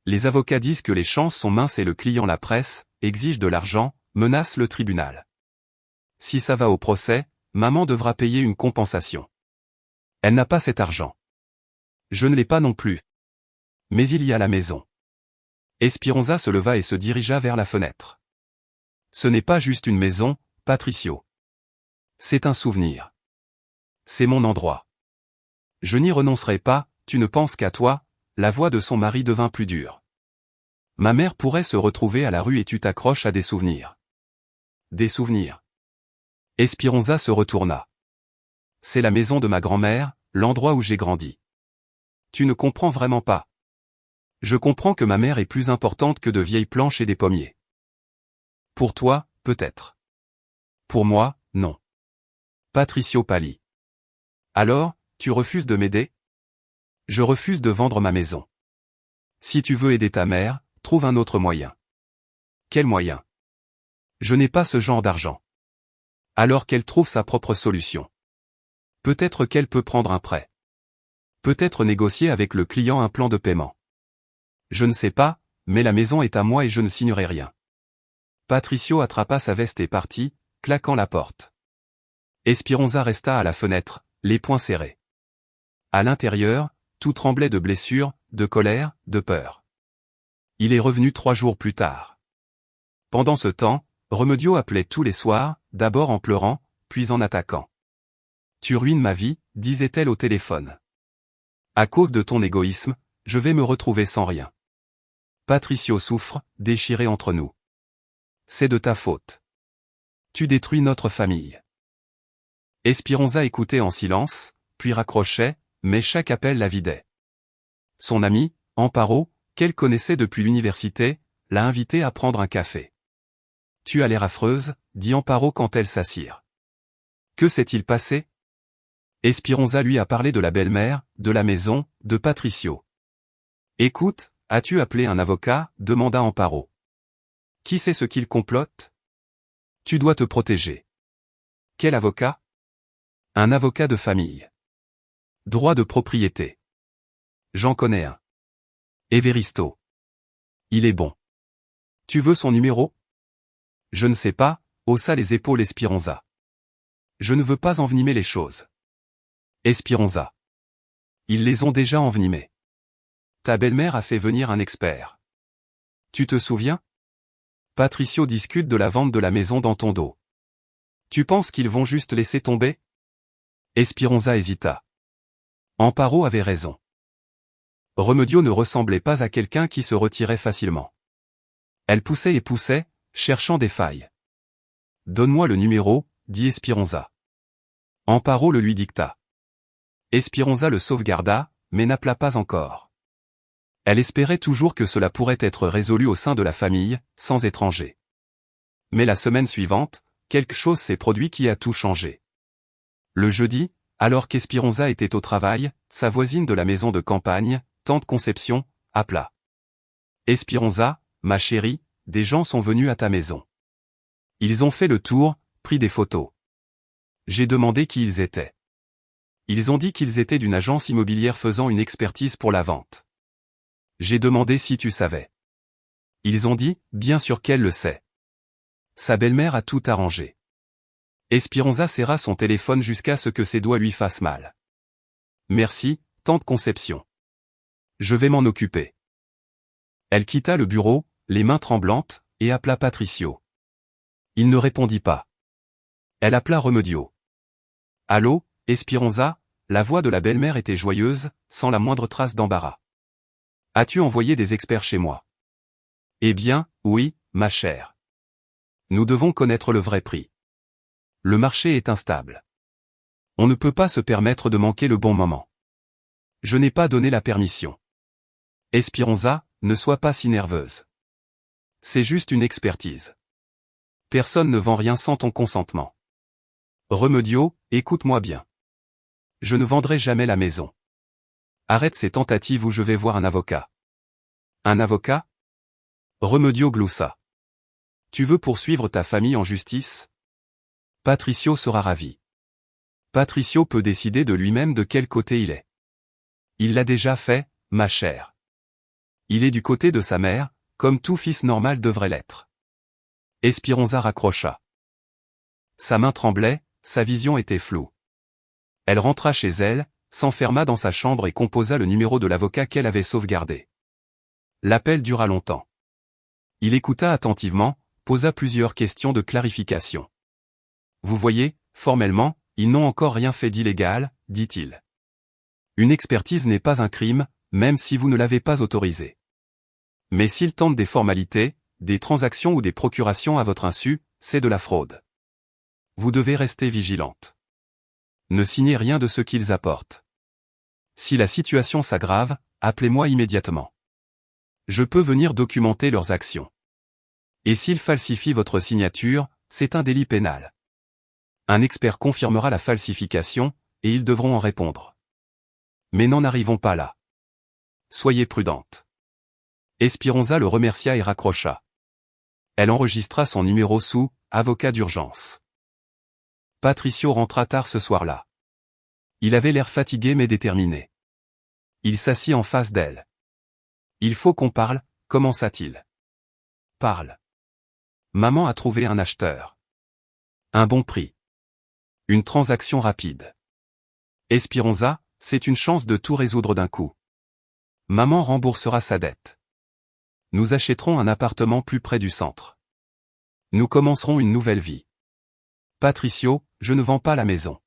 Les avocats disent que les chances sont minces et le client la presse, exige de l'argent, menace le tribunal. Si ça va au procès, maman devra payer une compensation. Elle n'a pas cet argent. Je ne l'ai pas non plus. Mais il y a la maison. Espéronza se leva et se dirigea vers la fenêtre. Ce n'est pas juste une maison, Patricio. C'est un souvenir. C'est mon endroit. Je n'y renoncerai pas, tu ne penses qu'à toi. La voix de son mari devint plus dure. Ma mère pourrait se retrouver à la rue et tu t'accroches à des souvenirs. Des souvenirs. Espéronza se retourna. C'est la maison de ma grand-mère, l'endroit où j'ai grandi. Tu ne comprends vraiment pas. Je comprends que ma mère est plus importante que de vieilles planches et des pommiers. Pour toi, peut-être. Pour moi, non. Patricio pâlit. Alors, tu refuses de m'aider? Je refuse de vendre ma maison. Si tu veux aider ta mère, trouve un autre moyen. Quel moyen? Je n'ai pas ce genre d'argent. Alors qu'elle trouve sa propre solution. Peut-être qu'elle peut prendre un prêt. Peut-être négocier avec le client un plan de paiement. Je ne sais pas, mais la maison est à moi et je ne signerai rien. Patricio attrapa sa veste et partit, claquant la porte. Espéronza resta à la fenêtre, les poings serrés. À l'intérieur, tout tremblait de blessures, de colère, de peur. Il est revenu 3 jours plus tard. Pendant ce temps, Remedio appelait tous les soirs, d'abord en pleurant, puis en attaquant. « Tu ruines ma vie », disait-elle au téléphone. « À cause de ton égoïsme, je vais me retrouver sans rien. Patricio souffre, déchiré entre nous. C'est de ta faute. Tu détruis notre famille. » Espéronza écoutait en silence, puis raccrochait, mais chaque appel la vidait. Son ami, Amparo, qu'elle connaissait depuis l'université, l'a invitée à prendre un café. « Tu as l'air affreuse », dit Amparo quand elles s'assirent. « Que s'est-il passé ?» Espéronza lui a parlé de la belle-mère, de la maison, de Patricio. « Écoute, as-tu appelé un avocat ?» demanda Amparo. « Qui sait ce qu'il complote ? Tu dois te protéger. » « Quel avocat ? » « Un avocat de famille. Droit de propriété. J'en connais un. Everisto. Il est bon. Tu veux son numéro ? Je ne sais pas, haussa les épaules Espéronza. Je ne veux pas envenimer les choses. Espéronza. Ils les ont déjà envenimées. Ta belle-mère a fait venir un expert. Tu te souviens ? Patricio discute de la vente de la maison dans ton dos. Tu penses qu'ils vont juste laisser tomber ? Espéronza hésita. Amparo avait raison. Remedio ne ressemblait pas à quelqu'un qui se retirait facilement. Elle poussait et poussait, cherchant des failles. « Donne-moi le numéro », dit Espéronza. Amparo le lui dicta. Espéronza le sauvegarda, mais n'appela pas encore. Elle espérait toujours que cela pourrait être résolu au sein de la famille, sans étrangers. Mais la semaine suivante, quelque chose s'est produit qui a tout changé. Le jeudi, alors qu'Espéronza était au travail, sa voisine de la maison de campagne, tante Conception, appela. « Espéronza, ma chérie, des gens sont venus à ta maison. Ils ont fait le tour, pris des photos. J'ai demandé qui ils étaient. Ils ont dit qu'ils étaient d'une agence immobilière faisant une expertise pour la vente. J'ai demandé si tu savais. Ils ont dit, bien sûr qu'elle le sait. Sa belle-mère a tout arrangé. » Espéronza serra son téléphone jusqu'à ce que ses doigts lui fassent mal. « Merci, tante Conception. Je vais m'en occuper. » Elle quitta le bureau, les mains tremblantes, et appela Patricio. Il ne répondit pas. Elle appela Remedio. « Allô, Espéronza ?» La voix de la belle-mère était joyeuse, sans la moindre trace d'embarras. « As-tu envoyé des experts chez moi ? » « Eh bien, oui, ma chère. Nous devons connaître le vrai prix. Le marché est instable. On ne peut pas se permettre de manquer le bon moment. Je n'ai pas donné la permission. Espéronza, ne sois pas si nerveuse. C'est juste une expertise. Personne ne vend rien sans ton consentement. Remedio, écoute-moi bien. Je ne vendrai jamais la maison. Arrête ces tentatives ou je vais voir un avocat. Un avocat ? Remedio gloussa. Tu veux poursuivre ta famille en justice ? Patricio sera ravi. Patricio peut décider de lui-même de quel côté il est. Il l'a déjà fait, ma chère. Il est du côté de sa mère, comme tout fils normal devrait l'être. Espéronza raccrocha. Sa main tremblait, sa vision était floue. Elle rentra chez elle, s'enferma dans sa chambre et composa le numéro de l'avocat qu'elle avait sauvegardé. L'appel dura longtemps. Il écouta attentivement, posa plusieurs questions de clarification. Vous voyez, formellement, ils n'ont encore rien fait d'illégal, dit-il. Une expertise n'est pas un crime, même si vous ne l'avez pas autorisé. Mais s'ils tentent des formalités, des transactions ou des procurations à votre insu, c'est de la fraude. Vous devez rester vigilante. Ne signez rien de ce qu'ils apportent. Si la situation s'aggrave, appelez-moi immédiatement. Je peux venir documenter leurs actions. Et s'ils falsifient votre signature, c'est un délit pénal. Un expert confirmera la falsification, et ils devront en répondre. Mais n'en arrivons pas là. Soyez prudente. Espéronza le remercia et raccrocha. Elle enregistra son numéro sous « avocat d'urgence ». Patricio rentra tard ce soir-là. Il avait l'air fatigué mais déterminé. Il s'assit en face d'elle. « Il faut qu'on parle », commença-t-il. « Parle. Maman a trouvé un acheteur. Un bon prix. Une transaction rapide. Espéronza, c'est une chance de tout résoudre d'un coup. Maman remboursera sa dette. Nous achèterons un appartement plus près du centre. Nous commencerons une nouvelle vie. Patricio, je ne vends pas la maison.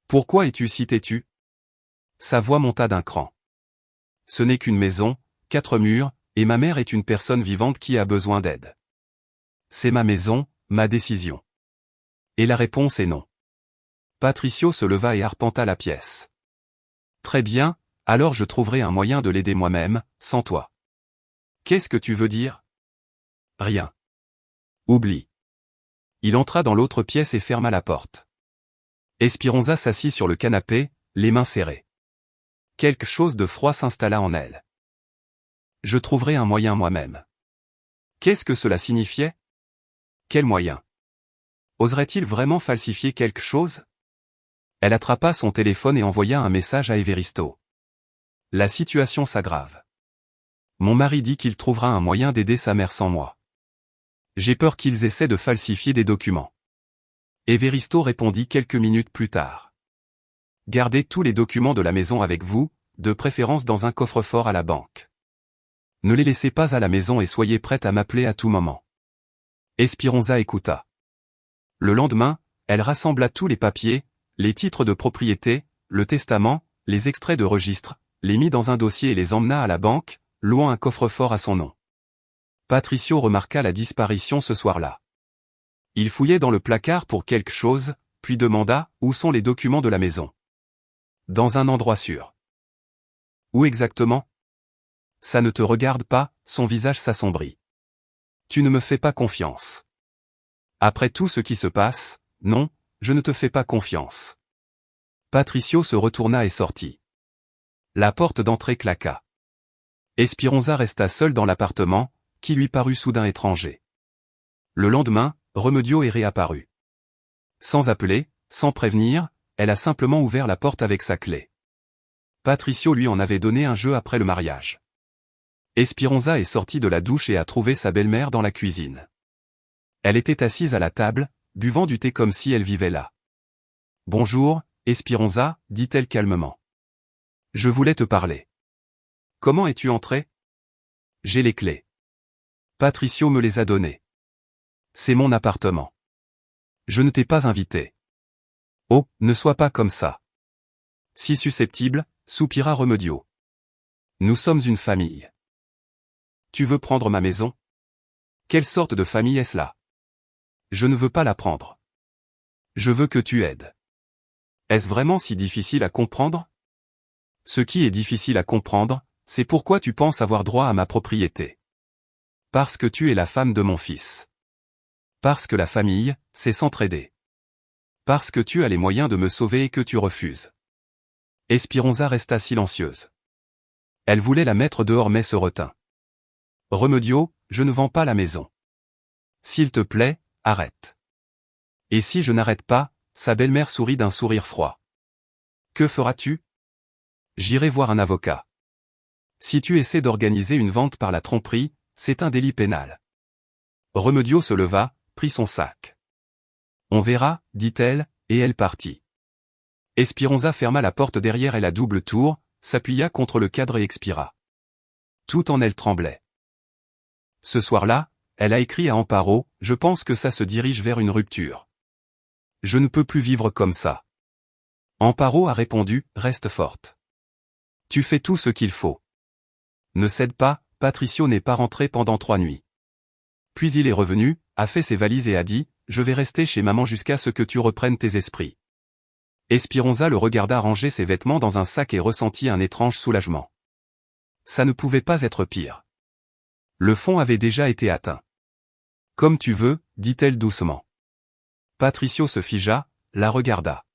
Pourquoi es-tu si têtu ? Sa voix monta d'un cran. Ce n'est qu'une maison, 4 murs, et ma mère est une personne vivante qui a besoin d'aide. C'est ma maison, ma décision. Et la réponse est non. Patricio se leva et arpenta la pièce. Très bien, alors je trouverai un moyen de l'aider moi-même, sans toi. Qu'est-ce que tu veux dire ? Rien. Oublie. Il entra dans l'autre pièce et ferma la porte. Espéronza s'assit sur le canapé, les mains serrées. Quelque chose de froid s'installa en elle. Je trouverai un moyen moi-même. Qu'est-ce que cela signifiait ? Quel moyen ? Oserait-il vraiment falsifier quelque chose ? Elle attrapa son téléphone et envoya un message à Everisto. La situation s'aggrave. Mon mari dit qu'il trouvera un moyen d'aider sa mère sans moi. J'ai peur qu'ils essaient de falsifier des documents. Everisto répondit quelques minutes plus tard. Gardez tous les documents de la maison avec vous, de préférence dans un coffre-fort à la banque. Ne les laissez pas à la maison et soyez prête à m'appeler à tout moment. Espéronza écouta. Le lendemain, elle rassembla tous les papiers, les titres de propriété, le testament, les extraits de registre, les mit dans un dossier et les emmena à la banque, louant un coffre-fort à son nom. Patricio remarqua la disparition ce soir-là. Il fouillait dans le placard pour quelque chose, puis demanda « Où sont les documents de la maison ?» Dans un endroit sûr. Où exactement ? Ça ne te regarde pas, son visage s'assombrit. Tu ne me fais pas confiance. Après tout ce qui se passe, non, je ne te fais pas confiance. Patricio se retourna et sortit. La porte d'entrée claqua. Espéronza resta seul dans l'appartement, qui lui parut soudain étranger. Le lendemain, Remedio est réapparu. Sans appeler, sans prévenir, elle a simplement ouvert la porte avec sa clé. Patricio lui en avait donné un jeu après le mariage. Espéronza est sortie de la douche et a trouvé sa belle-mère dans la cuisine. Elle était assise à la table, buvant du thé comme si elle vivait là. « Bonjour, Espéronza, dit-elle calmement. Je voulais te parler. Comment es-tu entrée ? J'ai les clés. Patricio me les a données. C'est mon appartement. Je ne t'ai pas invité. Oh, ne sois pas comme ça. Si susceptible, soupira Remedio. Nous sommes une famille. Tu veux prendre ma maison ? Quelle sorte de famille est-ce là ? Je ne veux pas la prendre. Je veux que tu aides. Est-ce vraiment si difficile à comprendre ? Ce qui est difficile à comprendre, c'est pourquoi tu penses avoir droit à ma propriété. Parce que tu es la femme de mon fils. Parce que la famille, c'est s'entraider. Parce que tu as les moyens de me sauver et que tu refuses. Espéronza resta silencieuse. Elle voulait la mettre dehors mais se retint. Remedio, je ne vends pas la maison. S'il te plaît, arrête. Et si je n'arrête pas, sa belle-mère sourit d'un sourire froid. Que feras-tu ? J'irai voir un avocat. Si tu essaies d'organiser une vente par la tromperie, c'est un délit pénal. Remedio se leva, prit son sac. On verra, dit-elle, et elle partit. Espéronza ferma la porte derrière elle à double tour, s'appuya contre le cadre et expira. Tout en elle tremblait. Ce soir-là, elle a écrit à Amparo, « Je pense que ça se dirige vers une rupture. Je ne peux plus vivre comme ça. » Amparo a répondu, « Reste forte. Tu fais tout ce qu'il faut. Ne cède pas, Patricio n'est pas rentré pendant 3 nuits. Puis il est revenu, a fait ses valises et a dit, je vais rester chez maman jusqu'à ce que tu reprennes tes esprits. Espéronza le regarda ranger ses vêtements dans un sac et ressentit un étrange soulagement. Ça ne pouvait pas être pire. Le fond avait déjà été atteint. Comme tu veux, dit-elle doucement. Patricio se figea, la regarda.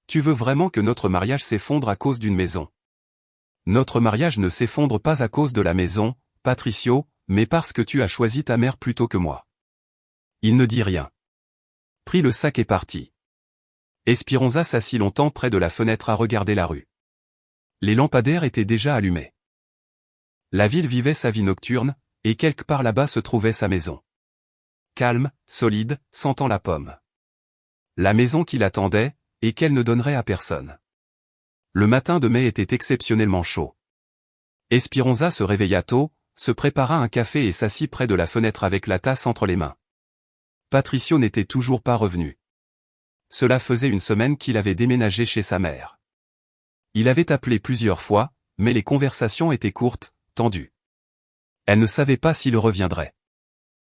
Tu veux vraiment que notre mariage s'effondre à cause d'une maison? Notre mariage ne s'effondre pas à cause de la maison, Patricio, mais parce que tu as choisi ta mère plutôt que moi. Il ne dit rien. Prit le sac et partit. Espéronza s'assit longtemps près de la fenêtre à regarder la rue. Les lampadaires étaient déjà allumés. La ville vivait sa vie nocturne, et quelque part là-bas se trouvait sa maison. Calme, solide, sentant la pomme. La maison qui l'attendait, et qu'elle ne donnerait à personne. Le matin de mai était exceptionnellement chaud. Espéronza se réveilla tôt, se prépara un café et s'assit près de la fenêtre avec la tasse entre les mains. Patricio n'était toujours pas revenu. Cela faisait une semaine qu'il avait déménagé chez sa mère. Il avait appelé plusieurs fois, mais les conversations étaient courtes, tendues. Elle ne savait pas s'il reviendrait.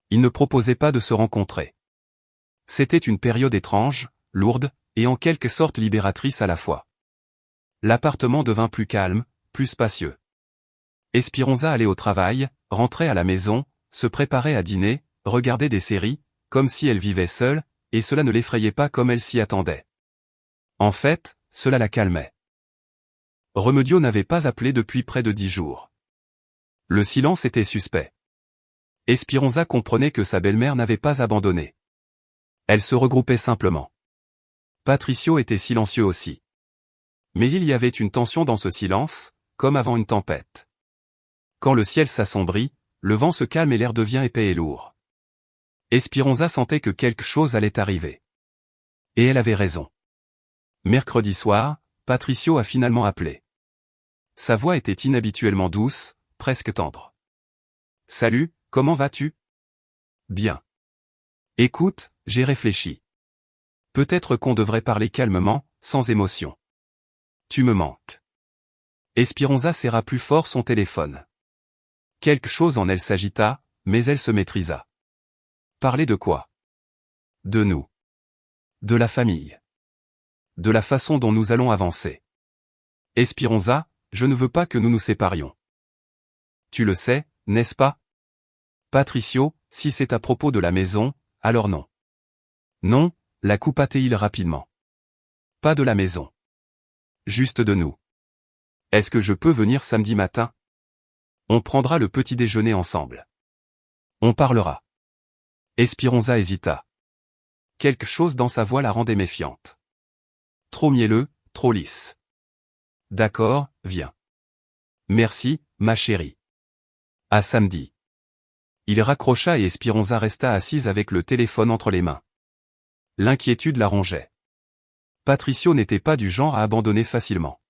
Il ne proposait pas de se rencontrer. C'était une période étrange, lourde, et en quelque sorte libératrice à la fois. L'appartement devint plus calme, plus spacieux. Espéronza allait au travail, rentrait à la maison, se préparait à dîner, regardait des séries, comme si elle vivait seule, et cela ne l'effrayait pas comme elle s'y attendait. En fait, cela la calmait. Remedio n'avait pas appelé depuis près de 10 jours. Le silence était suspect. Espéronza comprenait que sa belle-mère n'avait pas abandonné. Elle se regroupait simplement. Patricio était silencieux aussi. Mais il y avait une tension dans ce silence, comme avant une tempête. Quand le ciel s'assombrit, le vent se calme et l'air devient épais et lourd. Espéronza sentait que quelque chose allait arriver. Et elle avait raison. Mercredi soir, Patricio a finalement appelé. Sa voix était inhabituellement douce, presque tendre. « Salut, comment vas-tu ? » « Bien. Écoute, j'ai réfléchi. Peut-être qu'on devrait parler calmement, sans émotion. Tu me manques. » Espéronza serra plus fort son téléphone. Quelque chose en elle s'agita, mais elle se maîtrisa. Parler de quoi? De nous. De la famille. De la façon dont nous allons avancer. Espéronza, je ne veux pas que nous nous séparions. Tu le sais, n'est-ce pas? Patricio, si c'est à propos de la maison, alors non. Non, la coupa-t-il rapidement. Pas de la maison. Juste de nous. Est-ce que je peux venir samedi matin? On prendra le petit déjeuner ensemble. On parlera. Espéronza hésita. Quelque chose dans sa voix la rendait méfiante. Trop mielleux, trop lisse. D'accord, viens. Merci, ma chérie. À samedi. Il raccrocha et Espéronza resta assise avec le téléphone entre les mains. L'inquiétude la rongeait. Patricio n'était pas du genre à abandonner facilement.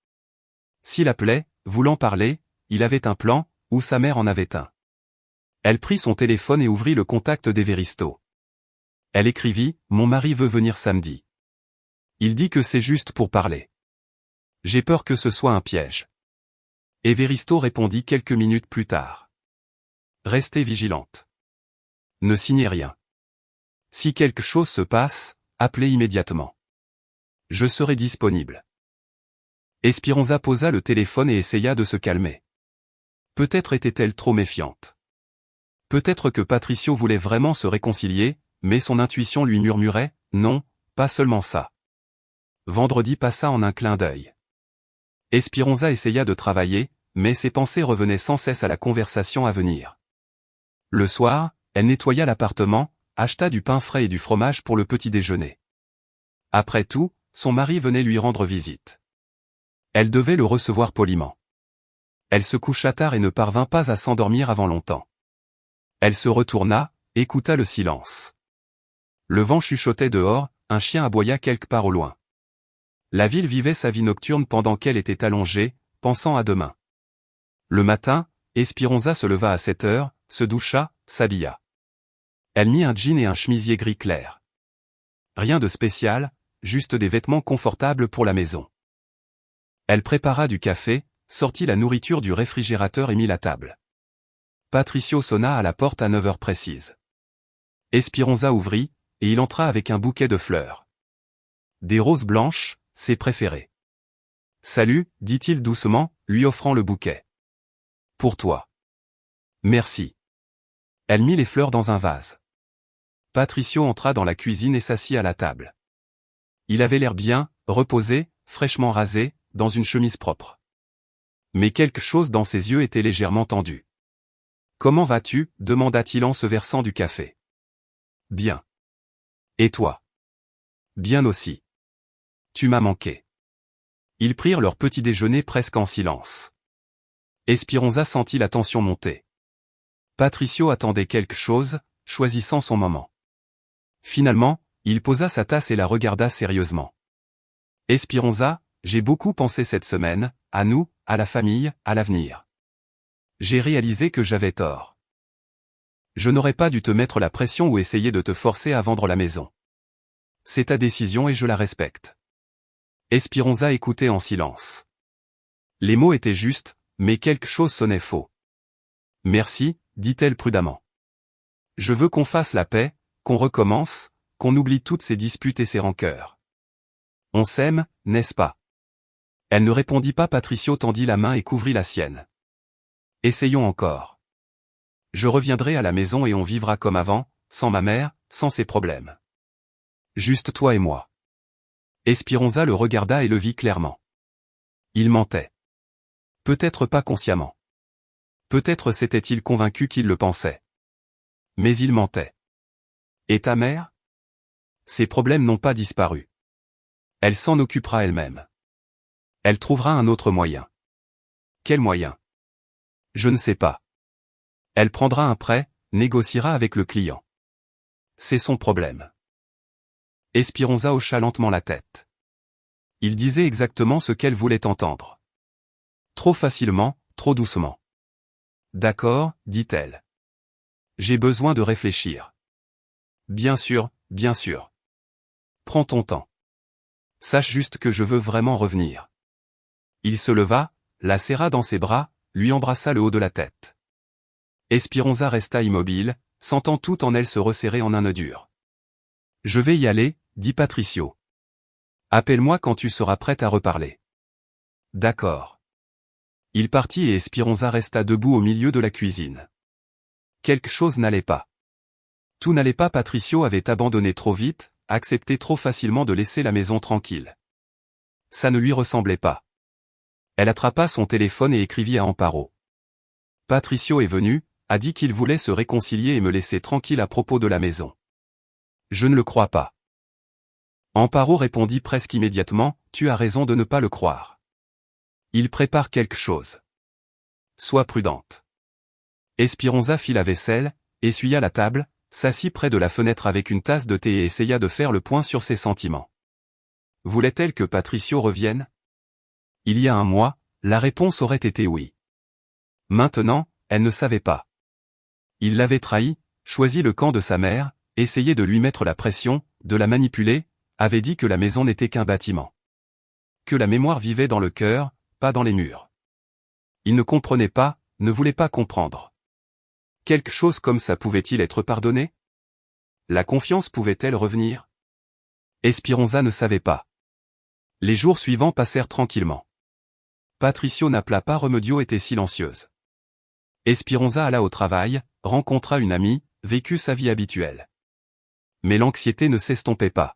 S'il appelait, voulant parler, il avait un plan, ou sa mère en avait un. Elle prit son téléphone et ouvrit le contact d'Everisto. Elle écrivit, « Mon mari veut venir samedi. Il dit que c'est juste pour parler. J'ai peur que ce soit un piège. » Everisto répondit quelques minutes plus tard. Restez vigilante. Ne signez rien. Si quelque chose se passe, appelez immédiatement. Je serai disponible. Espéronza posa le téléphone et essaya de se calmer. Peut-être était-elle trop méfiante. Peut-être que Patricio voulait vraiment se réconcilier, mais son intuition lui murmurait, non, pas seulement ça. Vendredi passa en un clin d'œil. Espéronza essaya de travailler, mais ses pensées revenaient sans cesse à la conversation à venir. Le soir, elle nettoya l'appartement, acheta du pain frais et du fromage pour le petit déjeuner. Après tout, son mari venait lui rendre visite. Elle devait le recevoir poliment. Elle se coucha tard et ne parvint pas à s'endormir avant longtemps. Elle se retourna, écouta le silence. Le vent chuchotait dehors, un chien aboya quelque part au loin. La ville vivait sa vie nocturne pendant qu'elle était allongée, pensant à demain. Le matin, Espéronza se leva à 7 heures, se doucha, s'habilla. Elle mit un jean et un chemisier gris clair. Rien de spécial, juste des vêtements confortables pour la maison. Elle prépara du café, sortit la nourriture du réfrigérateur et mit la table. Patricio sonna à la porte à 9 heures précises. Esperanza ouvrit, et il entra avec un bouquet de fleurs. Des roses blanches, ses préférées. Salut, dit-il doucement, lui offrant le bouquet. Pour toi. Merci. Elle mit les fleurs dans un vase. Patricio entra dans la cuisine et s'assit à la table. Il avait l'air bien, reposé, fraîchement rasé, dans une chemise propre. Mais quelque chose dans ses yeux était légèrement tendu. « Comment vas-tu » demanda-t-il en se versant du café. « Bien. Et toi ?»« Bien aussi. Tu m'as manqué. » Ils prirent leur petit déjeuner presque en silence. Esperanza sentit la tension monter. Patricio attendait quelque chose, choisissant son moment. Finalement, il posa sa tasse et la regarda sérieusement. « Esperanza, j'ai beaucoup pensé cette semaine, à nous, à la famille, à l'avenir. J'ai réalisé que j'avais tort. Je n'aurais pas dû te mettre la pression ou essayer de te forcer à vendre la maison. C'est ta décision et je la respecte. » Esperanza écoutait en silence. Les mots étaient justes, mais quelque chose sonnait faux. « Merci, dit-elle prudemment. Je veux qu'on fasse la paix, qu'on recommence, qu'on oublie toutes ces disputes et ces rancœurs. On s'aime, n'est-ce pas ? » Elle ne répondit pas. Patricio tendit la main et couvrit la sienne. « Essayons encore. Je reviendrai à la maison et on vivra comme avant, sans ma mère, sans ses problèmes. Juste toi et moi. » Esperanza le regarda et le vit clairement. Il mentait. Peut-être pas consciemment. Peut-être s'était-il convaincu qu'il le pensait. Mais il mentait. Et ta mère ? Ses problèmes n'ont pas disparu. Elle s'en occupera elle-même. Elle trouvera un autre moyen. Quel moyen ? Je ne sais pas. Elle prendra un prêt, négociera avec le client. C'est son problème. Esperanza hocha lentement la tête. Il disait exactement ce qu'elle voulait entendre. Trop facilement, trop doucement. D'accord, dit-elle. J'ai besoin de réfléchir. Bien sûr, bien sûr. Prends ton temps. Sache juste que je veux vraiment revenir. Il se leva, la serra dans ses bras, lui embrassa le haut de la tête. Esperanza resta immobile, sentant tout en elle se resserrer en un nœud dur. Je vais y aller, dit Patricio. Appelle-moi quand tu seras prête à reparler. D'accord. Il partit et Esperanza resta debout au milieu de la cuisine. Quelque chose n'allait pas. Tout n'allait pas. Patricio avait abandonné trop vite, accepté trop facilement de laisser la maison tranquille. Ça ne lui ressemblait pas. Elle attrapa son téléphone et écrivit à Amparo. Patricio est venu, a dit qu'il voulait se réconcilier et me laisser tranquille à propos de la maison. Je ne le crois pas. Amparo répondit presque immédiatement, tu as raison de ne pas le croire. Il prépare quelque chose. Sois prudente. Esperanza fit la vaisselle, essuya la table, s'assit près de la fenêtre avec une tasse de thé et essaya de faire le point sur ses sentiments. Voulait-elle que Patricio revienne ? Il y a un mois, la réponse aurait été oui. Maintenant, elle ne savait pas. Il l'avait trahi, choisi le camp de sa mère, essayé de lui mettre la pression, de la manipuler, avait dit que la maison n'était qu'un bâtiment. Que la mémoire vivait dans le cœur, pas dans les murs. Il ne comprenait pas, ne voulait pas comprendre. Quelque chose comme ça pouvait-il être pardonné ? La confiance pouvait-elle revenir ? Esperanza ne savait pas. Les jours suivants passèrent tranquillement. Patricio n'appela pas. Remedio était silencieuse. Esperanza alla au travail, rencontra une amie, vécut sa vie habituelle. Mais l'anxiété ne s'estompait pas.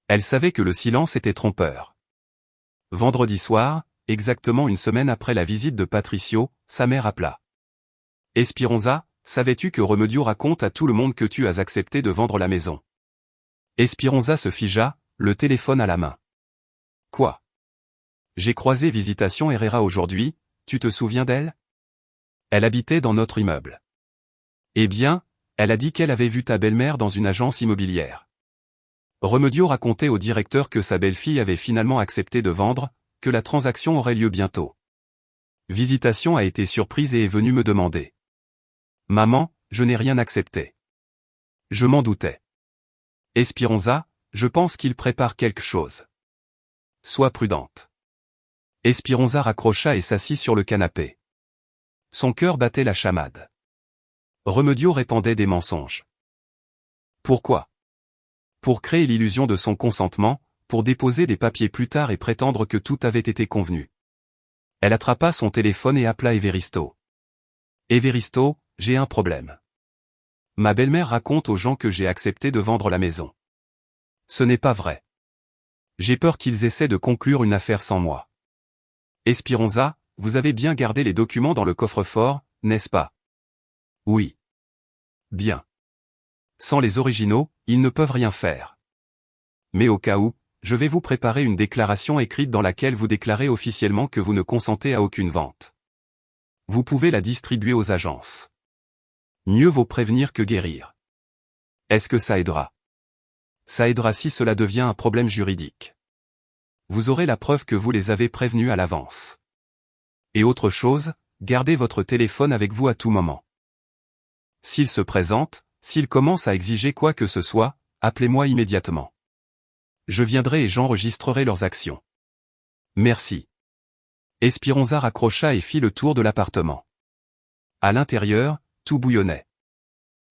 Elle savait que le silence était trompeur. Vendredi soir, exactement une semaine après la visite de Patricio, sa mère appela. Esperanza, savais-tu que Remedio raconte à tout le monde que tu as accepté de vendre la maison ? Esperanza se figea, le téléphone à la main. Quoi ? J'ai croisé Visitation Herrera aujourd'hui, tu te souviens d'elle ? Elle habitait dans notre immeuble. Eh bien, elle a dit qu'elle avait vu ta belle-mère dans une agence immobilière. Remedio racontait au directeur que sa belle-fille avait finalement accepté de vendre, que la transaction aurait lieu bientôt. Visitation a été surprise et est venue me demander. Maman, je n'ai rien accepté. Je m'en doutais. Esperanza, je pense qu'il prépare quelque chose. Sois prudente. Espéranza raccrocha et s'assit sur le canapé. Son cœur battait la chamade. Remedio répandait des mensonges. Pourquoi? Pour créer l'illusion de son consentement, pour déposer des papiers plus tard et prétendre que tout avait été convenu. Elle attrapa son téléphone et appela Everisto. Everisto, j'ai un problème. Ma belle-mère raconte aux gens que j'ai accepté de vendre la maison. Ce n'est pas vrai. J'ai peur qu'ils essaient de conclure une affaire sans moi. Espéranza, vous avez bien gardé les documents dans le coffre-fort, n'est-ce pas? Oui. Bien. Sans les originaux, ils ne peuvent rien faire. Mais au cas où, je vais vous préparer une déclaration écrite dans laquelle vous déclarez officiellement que vous ne consentez à aucune vente. Vous pouvez la distribuer aux agences. Mieux vaut prévenir que guérir. Est-ce que ça aidera? Ça aidera si cela devient un problème juridique. Vous aurez la preuve que vous les avez prévenus à l'avance. Et autre chose, gardez votre téléphone avec vous à tout moment. S'il se présente, s'il commence à exiger quoi que ce soit, appelez-moi immédiatement. Je viendrai et j'enregistrerai leurs actions. Merci. Espéranza raccrocha et fit le tour de l'appartement. À l'intérieur, tout bouillonnait.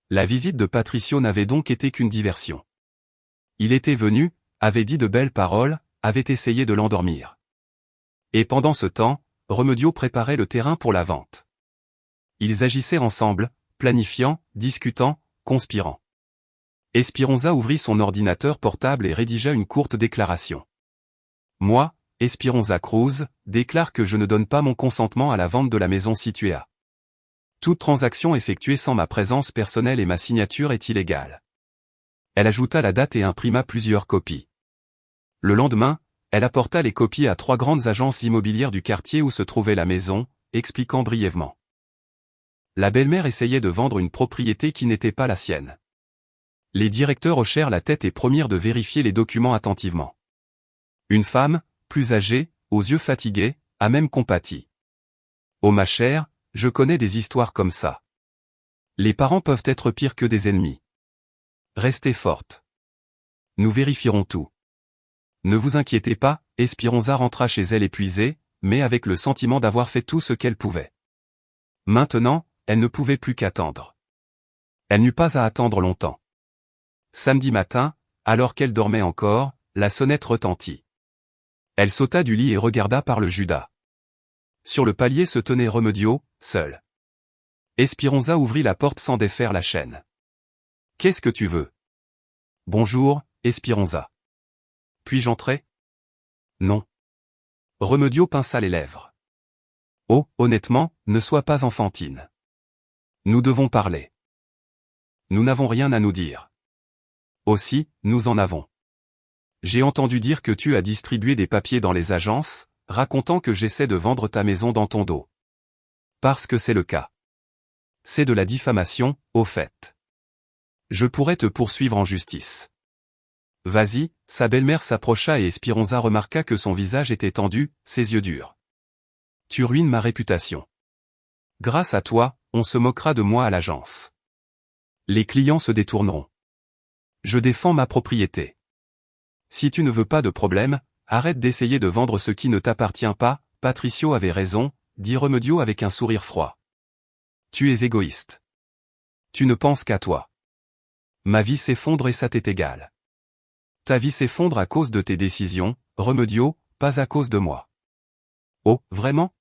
La visite de Patricio n'avait donc été qu'une diversion. Il était venu, avait dit de belles paroles, avait essayé de l'endormir. Et pendant ce temps, Remedio préparait le terrain pour la vente. Ils agissaient ensemble, planifiant, discutant, conspirant. Espéranza ouvrit son ordinateur portable et rédigea une courte déclaration. Moi, Espéranza Cruz, déclare que je ne donne pas mon consentement à la vente de la maison située à. Toute transaction effectuée sans ma présence personnelle et ma signature est illégale. Elle ajouta la date et imprima plusieurs copies. Le lendemain, elle apporta les copies à 3 grandes agences immobilières du quartier où se trouvait la maison, expliquant brièvement. La belle-mère essayait de vendre une propriété qui n'était pas la sienne. Les directeurs hochèrent la tête et promirent de vérifier les documents attentivement. Une femme, plus âgée, aux yeux fatigués, a même compati. Oh ma chère, je connais des histoires comme ça. Les parents peuvent être pires que des ennemis. Restez forte. Nous vérifierons tout. Ne vous inquiétez pas, Espéranza rentra chez elle épuisée, mais avec le sentiment d'avoir fait tout ce qu'elle pouvait. Maintenant, elle ne pouvait plus qu'attendre. Elle n'eut pas à attendre longtemps. Samedi matin, alors qu'elle dormait encore, la sonnette retentit. Elle sauta du lit et regarda par le Judas. Sur le palier se tenait Remedio, seul. Espéranza ouvrit la porte sans défaire la chaîne. « Qu'est-ce que tu veux ? » ?»« Bonjour, Espéranza. »« Puis-je entrer ? » ?»« Non. » Remedio pinça les lèvres. « Oh, honnêtement, ne sois pas enfantine. Nous devons parler. Nous n'avons rien à nous dire. Aussi, nous en avons. J'ai entendu dire que tu as distribué des papiers dans les agences, racontant que j'essaie de vendre ta maison dans ton dos. Parce que c'est le cas. C'est de la diffamation, au fait. Je pourrais te poursuivre en justice. Vas-y, sa belle-mère s'approcha et Espéranza remarqua que son visage était tendu, ses yeux durs. Tu ruines ma réputation. Grâce à toi, on se moquera de moi à l'agence. Les clients se détourneront. Je défends ma propriété. Si tu ne veux pas de problème, arrête d'essayer de vendre ce qui ne t'appartient pas, Patricio avait raison, dit Remedio avec un sourire froid. Tu es égoïste. Tu ne penses qu'à toi. Ma vie s'effondre et ça t'est égal. Ta vie s'effondre à cause de tes décisions, Remedio, pas à cause de moi. Oh, vraiment?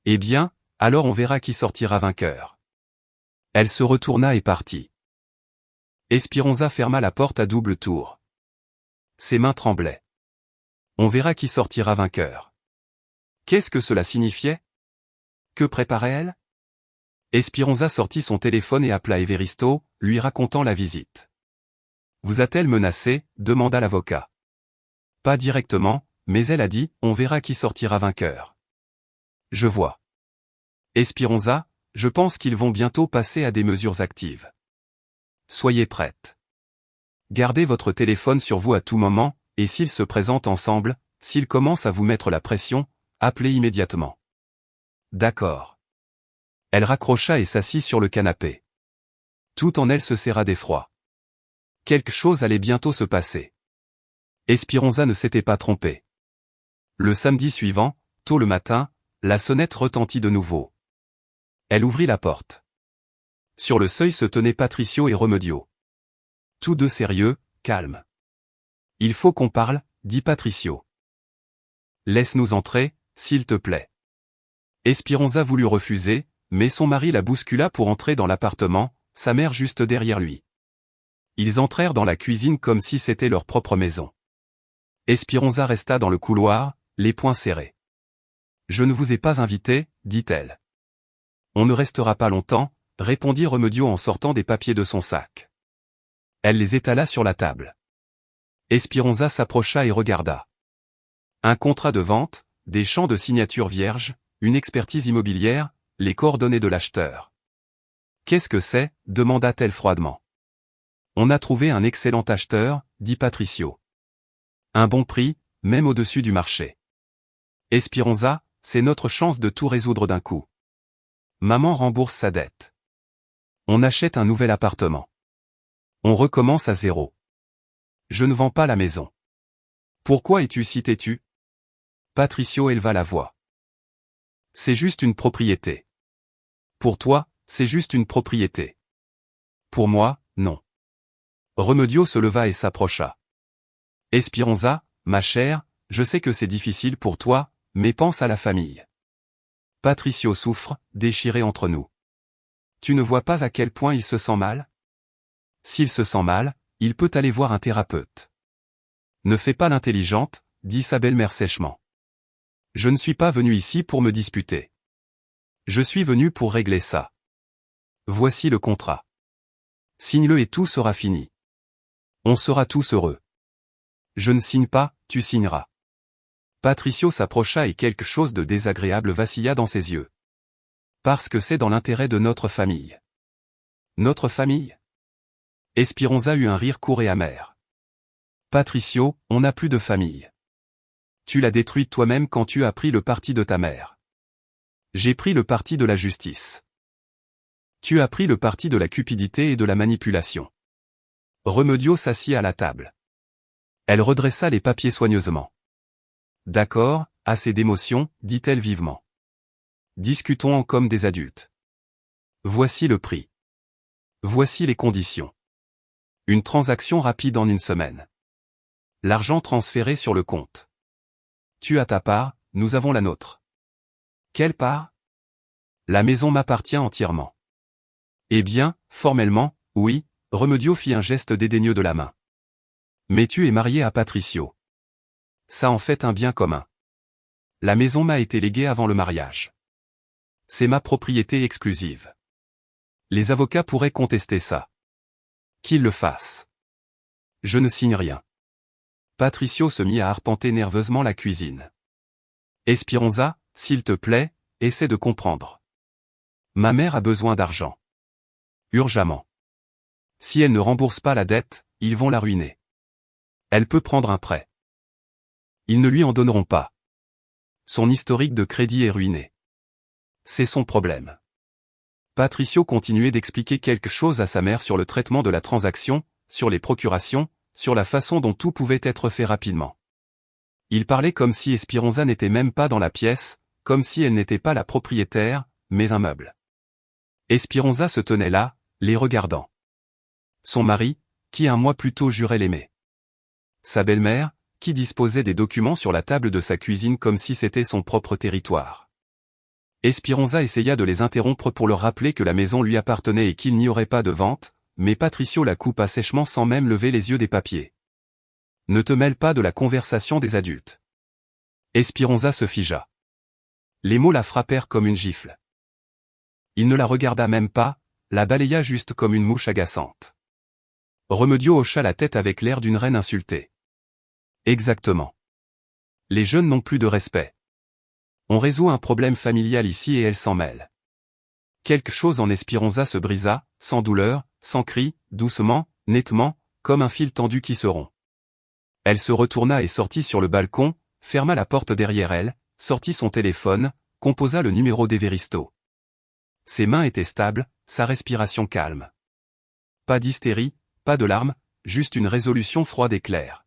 Eh bien, alors on verra qui sortira vainqueur. Elle se retourna et partit. Espéranza ferma la porte à double tour. Ses mains tremblaient. On verra qui sortira vainqueur. Qu'est-ce que cela signifiait? Que préparait-elle? Espéranza sortit son téléphone et appela Everisto, lui racontant la visite. Vous a-t-elle menacé? Demanda l'avocat. Pas directement, mais elle a dit, on verra qui sortira vainqueur. Je vois. Espéranza, je pense qu'ils vont bientôt passer à des mesures actives. Soyez prête. Gardez votre téléphone sur vous à tout moment, et s'ils se présentent ensemble, s'ils commencent à vous mettre la pression, appelez immédiatement. D'accord. Elle raccrocha et s'assit sur le canapé. Tout en elle se serra d'effroi. Quelque chose allait bientôt se passer. Espéranza ne s'était pas trompée. Le samedi suivant, Tôt le matin, la sonnette retentit de nouveau. Elle ouvrit la porte. Sur le seuil se tenaient Patricio et Remedio. Tous deux sérieux, calmes. « Il faut qu'on parle, » dit Patricio. « Laisse-nous entrer, s'il te plaît. » Esperanza voulut refuser, mais son mari la bouscula pour entrer dans l'appartement, sa mère juste derrière lui. Ils entrèrent dans la cuisine comme si c'était leur propre maison. Esperanza resta dans le couloir, les poings serrés. « Je ne vous ai pas invité, » dit-elle. « On ne restera pas longtemps, » répondit Remedio en sortant des papiers de son sac. Elle les étala sur la table. Esperanza s'approcha et regarda. Un contrat de vente, des champs de signature vierge, une expertise immobilière, les coordonnées de l'acheteur. « Qu'est-ce que c'est » demanda-t-elle froidement. « On a trouvé un excellent acheteur, » dit Patricio. « Un bon prix, même au-dessus du marché. Esperanza, c'est notre chance de tout résoudre d'un coup. Maman rembourse sa dette. On achète un nouvel appartement. On recommence à zéro. Je ne vends pas la maison. Pourquoi es-tu si têtu ? » Patricio éleva la voix. « C'est juste une propriété. Pour toi, c'est juste une propriété. Pour moi, non. » Remedio se leva et s'approcha. « Esperanza, ma chère, je sais que c'est difficile pour toi, mais pense à la famille. Patricio souffre, déchiré entre nous. Tu ne vois pas à quel point il se sent mal ? S'il se sent mal, il peut aller voir un thérapeute. Ne fais pas l'intelligente, dit sa belle-mère sèchement. Je ne suis pas venu ici pour me disputer. Je suis venu pour régler ça. Voici le contrat. Signe-le et tout sera fini. On sera tous heureux. Je ne signe pas, tu signeras. » Patricio s'approcha et quelque chose de désagréable vacilla dans ses yeux. « Parce que c'est dans l'intérêt de notre famille. » « Notre famille ?» Esperanza eut un rire court et amer. « Patricio, on n'a plus de famille. Tu l'as détruite toi-même quand tu as pris le parti de ta mère. J'ai pris le parti de la justice. Tu as pris le parti de la cupidité et de la manipulation. » Remedio s'assit à la table. Elle redressa les papiers soigneusement. « D'accord, assez d'émotions, » dit-elle vivement. « Discutons comme des adultes. Voici le prix. Voici les conditions. Une transaction rapide en une semaine. L'argent transféré sur le compte. Tu as ta part, nous avons la nôtre. Quelle part ? La maison m'appartient entièrement. Eh bien, formellement, oui, Remedio fit un geste dédaigneux de la main. Mais tu es marié à Patricio. Ça en fait un bien commun. La maison m'a été léguée avant le mariage. C'est ma propriété exclusive. Les avocats pourraient contester ça. Qu'ils le fassent. Je ne signe rien. » Patricio se mit à arpenter nerveusement la cuisine. « Esperanza, s'il te plaît, essaie de comprendre. Ma mère a besoin d'argent. Urgemment. Si elle ne rembourse pas la dette, ils vont la ruiner. Elle peut prendre un prêt. Ils ne lui en donneront pas. Son historique de crédit est ruiné. C'est son problème. » Patricio continuait d'expliquer quelque chose à sa mère sur le traitement de la transaction, sur les procurations, sur la façon dont tout pouvait être fait rapidement. Il parlait comme si Esperanza n'était même pas dans la pièce, comme si elle n'était pas la propriétaire, mais un meuble. Esperanza se tenait là, les regardant. Son mari, qui un mois plus tôt jurait l'aimer. Sa belle-mère, qui disposait des documents sur la table de sa cuisine comme si c'était son propre territoire. Esperanza essaya de les interrompre pour leur rappeler que la maison lui appartenait et qu'il n'y aurait pas de vente, mais Patricio la coupa sèchement sans même lever les yeux des papiers. « Ne te mêle pas de la conversation des adultes. » Esperanza se figea. Les mots la frappèrent comme une gifle. Il ne la regarda même pas, la balaya juste comme une mouche agaçante. Remedio hocha la tête avec l'air d'une reine insultée. Exactement. Les jeunes n'ont plus de respect. On résout un problème familial ici et elle s'en mêle. Quelque chose en Esperanza se brisa, sans douleur, sans cri, doucement, nettement, comme un fil tendu qui se rompt. Elle se retourna et sortit sur le balcon, ferma la porte derrière elle, sortit son téléphone, composa le numéro d'Everisto. Ses mains étaient stables, sa respiration calme. Pas d'hystérie, pas de larmes, juste une résolution froide et claire.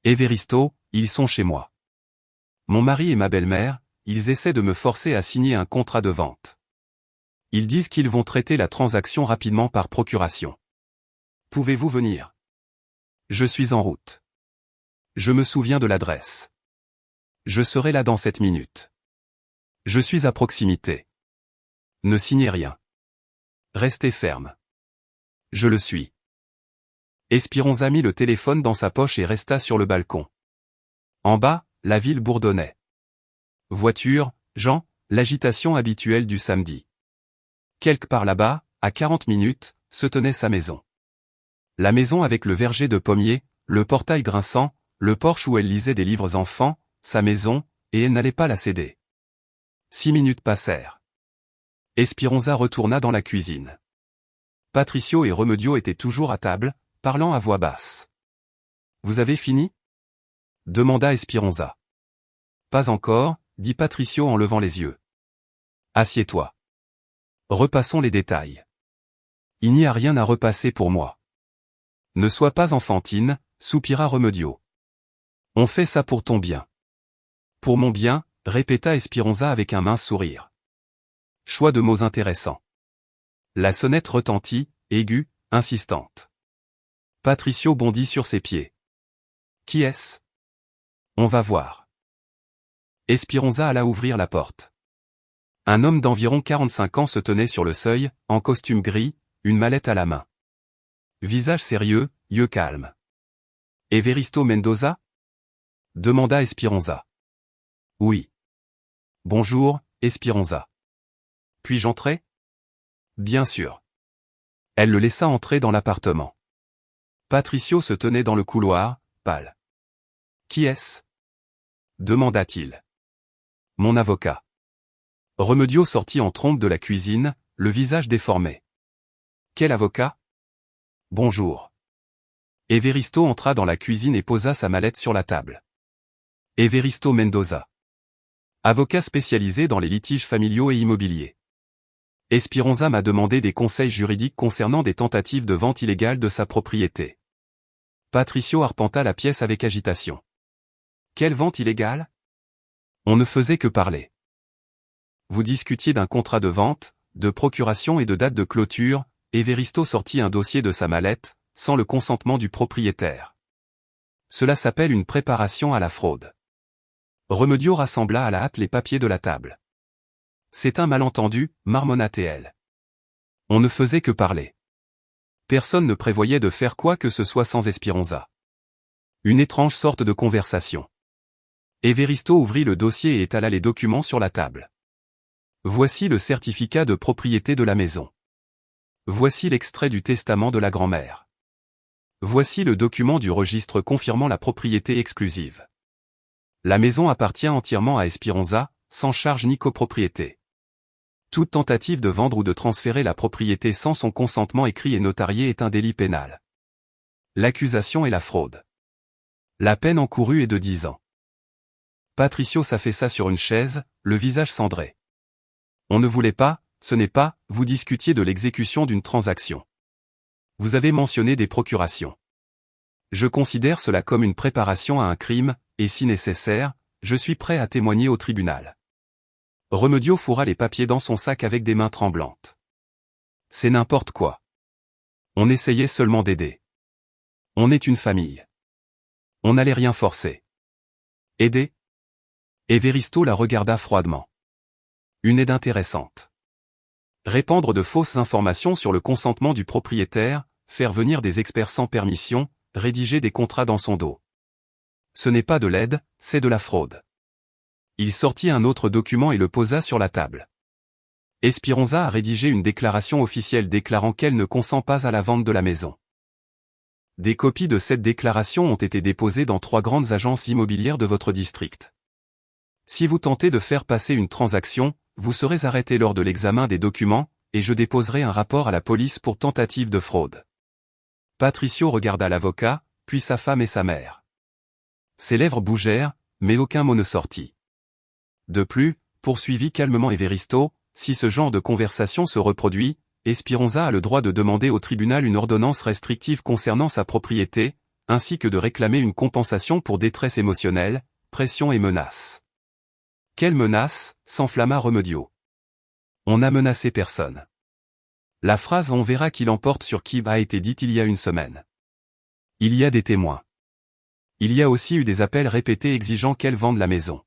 Everisto, ils sont chez moi. Mon mari et ma belle-mère, ils essaient de me forcer à signer un contrat de vente. Ils disent qu'ils vont traiter la transaction rapidement par procuration. Pouvez-vous venir? Je suis en route. Je me souviens de l'adresse. Je serai là dans 7 minutes. Je suis à proximité. Ne signez rien. Restez ferme. Je le suis. Espéronza mit le téléphone dans sa poche et resta sur le balcon. En bas, la ville bourdonnait. Voiture, gens, l'agitation habituelle du samedi. Quelque part là-bas, à 40 minutes, se tenait sa maison. La maison avec le verger de pommiers, le portail grinçant, le porche où elle lisait des livres enfants, sa maison, et elle n'allait pas la céder. 6 minutes passèrent. Espéronza retourna dans la cuisine. Patricio et Remedio étaient toujours à table, parlant à voix basse. « Vous avez fini » demanda Espéronza. « Pas encore, » dit Patricio en levant les yeux. « Assieds-toi. Repassons les détails. Il n'y a rien à repasser pour moi. » « Ne sois pas enfantine, » soupira Remedio. « On fait ça pour ton bien. »« Pour mon bien » répéta Espéronza avec un mince sourire. Choix de mots intéressants. La sonnette retentit, aiguë, insistante. Patricio bondit sur ses pieds. « Qui est-ce » ? « On va voir. » Espéronza alla ouvrir la porte. Un homme d'environ 45 ans se tenait sur le seuil, en costume gris, une mallette à la main. Visage sérieux, yeux calmes. « Everisto Mendoza » demanda Espéronza. « Oui. »« Bonjour, Espéronza. »« Puis-je entrer ?» ?»« Bien sûr. » Elle le laissa entrer dans l'appartement. Patricio se tenait dans le couloir, pâle. « Qui est-ce » demanda-t-il. « Mon avocat. » Remedio sortit en trompe de la cuisine, le visage déformé. « Quel avocat ?» « Bonjour. » Everisto entra dans la cuisine et posa sa mallette sur la table. « Everisto Mendoza. Avocat spécialisé dans les litiges familiaux et immobiliers. Espéronza m'a demandé des conseils juridiques concernant des tentatives de vente illégale de sa propriété. » Patricio arpenta la pièce avec agitation. « Quelle vente illégale ?» On ne faisait que parler. Vous discutiez d'un contrat de vente, de procuration et de date de clôture. Everisto sortit un dossier de sa mallette, sans le consentement du propriétaire. Cela s'appelle une préparation à la fraude. Remedio rassembla à la hâte les papiers de la table. C'est un malentendu, marmonna-t-elle. On ne faisait que parler. Personne ne prévoyait de faire quoi que ce soit sans Espéronza. Une étrange sorte de conversation. Everisto ouvrit le dossier et étala les documents sur la table. Voici le certificat de propriété de la maison. Voici l'extrait du testament de la grand-mère. Voici le document du registre confirmant la propriété exclusive. La maison appartient entièrement à Espéronza, sans charge ni copropriété. Toute tentative de vendre ou de transférer la propriété sans son consentement écrit et notarié est un délit pénal. L'accusation est la fraude. La peine encourue est de 10 ans. Patricio s'affaissa sur une chaise, le visage cendré. On ne voulait pas, ce n'est pas, vous discutiez de l'exécution d'une transaction. Vous avez mentionné des procurations. Je considère cela comme une préparation à un crime, et si nécessaire, je suis prêt à témoigner au tribunal. Remedio fourra les papiers dans son sac avec des mains tremblantes. C'est n'importe quoi. On essayait seulement d'aider. On est une famille. On n'allait rien forcer. Aider ? Everisto la regarda froidement. Une aide intéressante. Répandre de fausses informations sur le consentement du propriétaire, faire venir des experts sans permission, rédiger des contrats dans son dos. Ce n'est pas de l'aide, c'est de la fraude. Il sortit un autre document et le posa sur la table. Espéronza a rédigé une déclaration officielle déclarant qu'elle ne consent pas à la vente de la maison. Des copies de cette déclaration ont été déposées dans 3 grandes agences immobilières de votre district. Si vous tentez de faire passer une transaction, vous serez arrêté lors de l'examen des documents, et je déposerai un rapport à la police pour tentative de fraude. Patricio regarda l'avocat, puis sa femme et sa mère. Ses lèvres bougèrent, mais aucun mot ne sortit. De plus, poursuivit calmement Everisto, si ce genre de conversation se reproduit, Espéronza a le droit de demander au tribunal une ordonnance restrictive concernant sa propriété, ainsi que de réclamer une compensation pour détresse émotionnelle, pression et menaces. Quelle menace, s'enflamma Remedio. On n'a menacé personne. La phrase on verra qui l'emporte sur qui a été dite il y a une semaine. Il y a des témoins. Il y a aussi eu des appels répétés exigeant qu'elle vende la maison.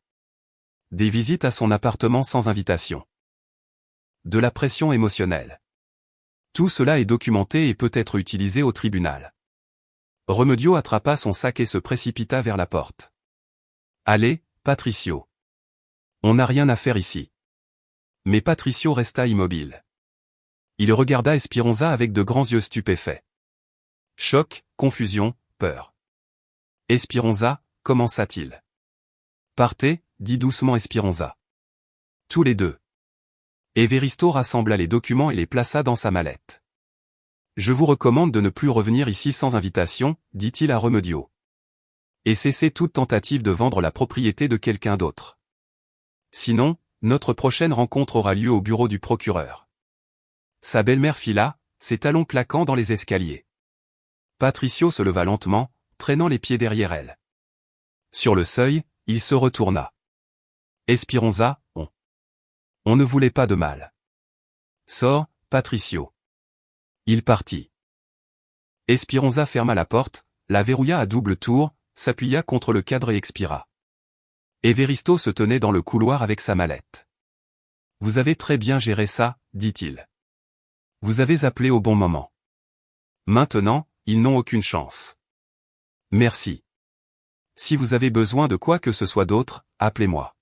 Des visites à son appartement sans invitation. De la pression émotionnelle. Tout cela est documenté et peut être utilisé au tribunal. Remedio attrapa son sac et se précipita vers la porte. Allez, Patricio. On n'a rien à faire ici. Mais Patricio resta immobile. Il regarda Espéranza avec de grands yeux stupéfaits. Choc, confusion, peur. Espéranza, commença-t-il. Partez, dit doucement Espéranza. Tous les deux. Everisto rassembla les documents et les plaça dans sa mallette. Je vous recommande de ne plus revenir ici sans invitation, dit-il à Remedio. Et cesser toute tentative de vendre la propriété de quelqu'un d'autre. Sinon, notre prochaine rencontre aura lieu au bureau du procureur. Sa belle-mère fila, ses talons claquant dans les escaliers. Patricio se leva lentement, traînant les pieds derrière elle. Sur le seuil, il se retourna. Espéranza, on ne voulait pas de mal. Sors, Patricio. Il partit. Espéranza ferma la porte, la verrouilla à double tour, s'appuya contre le cadre et expira. Everisto se tenait dans le couloir avec sa mallette. Vous avez très bien géré ça, dit-il. Vous avez appelé au bon moment. Maintenant, ils n'ont aucune chance. Merci. Si vous avez besoin de quoi que ce soit d'autre, appelez-moi.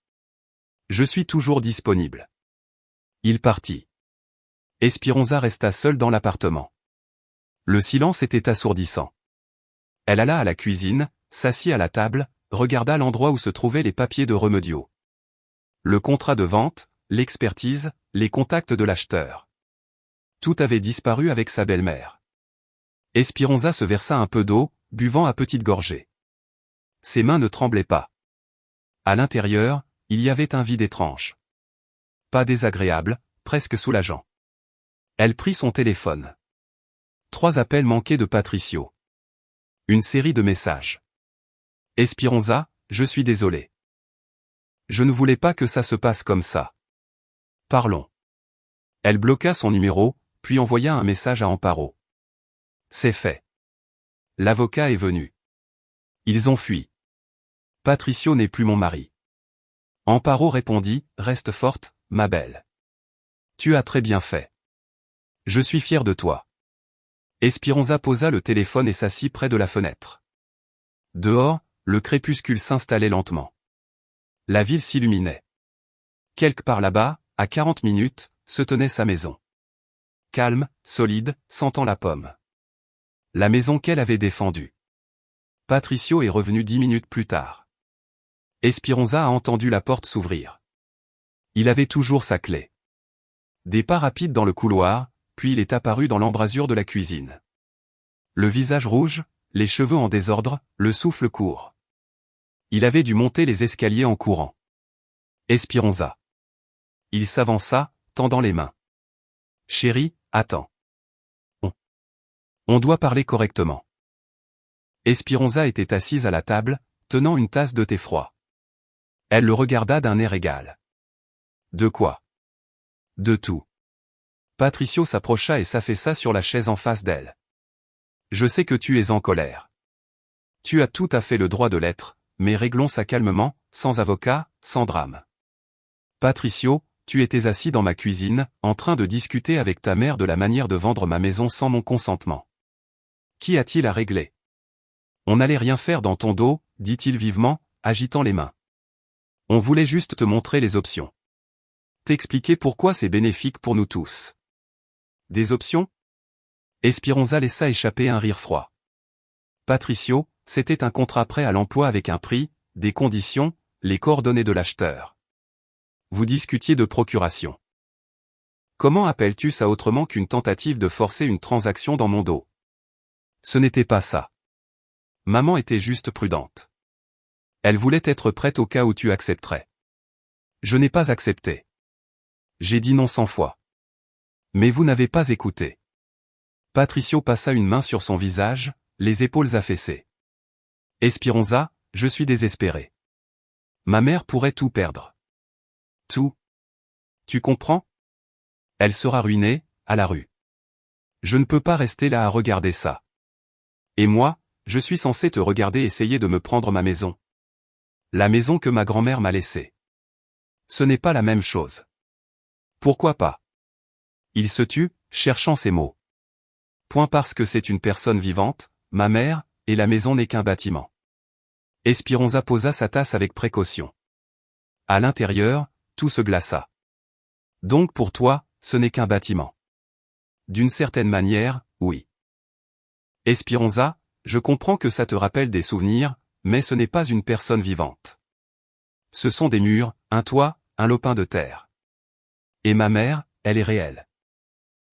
Je suis toujours disponible. Il partit. Espéranza resta seule dans l'appartement. Le silence était assourdissant. Elle alla à la cuisine, s'assit à la table, regarda l'endroit où se trouvaient les papiers de Remedio. Le contrat de vente, l'expertise, les contacts de l'acheteur. Tout avait disparu avec sa belle-mère. Espéranza se versa un peu d'eau, buvant à petites gorgées. Ses mains ne tremblaient pas. À l'intérieur, il y avait un vide étrange. Pas désagréable, presque soulageant. Elle prit son téléphone. 3 appels manqués de Patricio. Une série de messages. Espéranza, je suis désolé. Je ne voulais pas que ça se passe comme ça. Parlons. Elle bloqua son numéro, puis envoya un message à Amparo. C'est fait. L'avocat est venu. Ils ont fui. Patricio n'est plus mon mari. Amparo répondit, reste forte, ma belle. Tu as très bien fait. Je suis fier de toi. Espéranza posa le téléphone et s'assit près de la fenêtre. Dehors, le crépuscule s'installait lentement. La ville s'illuminait. Quelque part là-bas, à 40 minutes, se tenait sa maison. Calme, solide, sentant la pomme. La maison qu'elle avait défendue. Patricio est revenu 10 minutes plus tard. Espéranza a entendu la porte s'ouvrir. Il avait toujours sa clé. Des pas rapides dans le couloir, puis il est apparu dans l'embrasure de la cuisine. Le visage rouge, les cheveux en désordre, le souffle court. Il avait dû monter les escaliers en courant. Espéranza. Il s'avança, tendant les mains. Chérie, attends. On doit parler correctement. Espéranza était assise à la table, tenant une tasse de thé froid. Elle le regarda d'un air égal. De quoi? De tout. Patricio s'approcha et s'affaissa sur la chaise en face d'elle. Je sais que tu es en colère. Tu as tout à fait le droit de l'être, mais réglons ça calmement, sans avocat, sans drame. Patricio, tu étais assis dans ma cuisine, en train de discuter avec ta mère de la manière de vendre ma maison sans mon consentement. Qu'y a-t-il à régler? On n'allait rien faire dans ton dos, dit-il vivement, agitant les mains. On voulait juste te montrer les options. T'expliquer pourquoi c'est bénéfique pour nous tous. Des options? Espéranza laissa échapper un rire froid. Patricio, c'était un contrat prêt à l'emploi avec un prix, des conditions, les coordonnées de l'acheteur. Vous discutiez de procuration. Comment appelles-tu ça autrement qu'une tentative de forcer une transaction dans mon dos? Ce n'était pas ça. Maman était juste prudente. Elle voulait être prête au cas où tu accepterais. Je n'ai pas accepté. J'ai dit non 100 fois. Mais vous n'avez pas écouté. Patricio passa une main sur son visage, les épaules affaissées. Espéranza, je suis désespéré. Ma mère pourrait tout perdre. Tout. Tu comprends? Elle sera ruinée, à la rue. Je ne peux pas rester là à regarder ça. Et moi, je suis censé te regarder essayer de me prendre ma maison. La maison que ma grand-mère m'a laissée. Ce n'est pas la même chose. Pourquoi pas? Il se tut, cherchant ses mots. Point parce que c'est une personne vivante, ma mère, et la maison n'est qu'un bâtiment. Espéronza posa sa tasse avec précaution. À l'intérieur, tout se glaça. Donc pour toi, ce n'est qu'un bâtiment. D'une certaine manière, oui. Espéronza, je comprends que ça te rappelle des souvenirs, mais ce n'est pas une personne vivante. Ce sont des murs, un toit, un lopin de terre. Et ma mère, elle est réelle.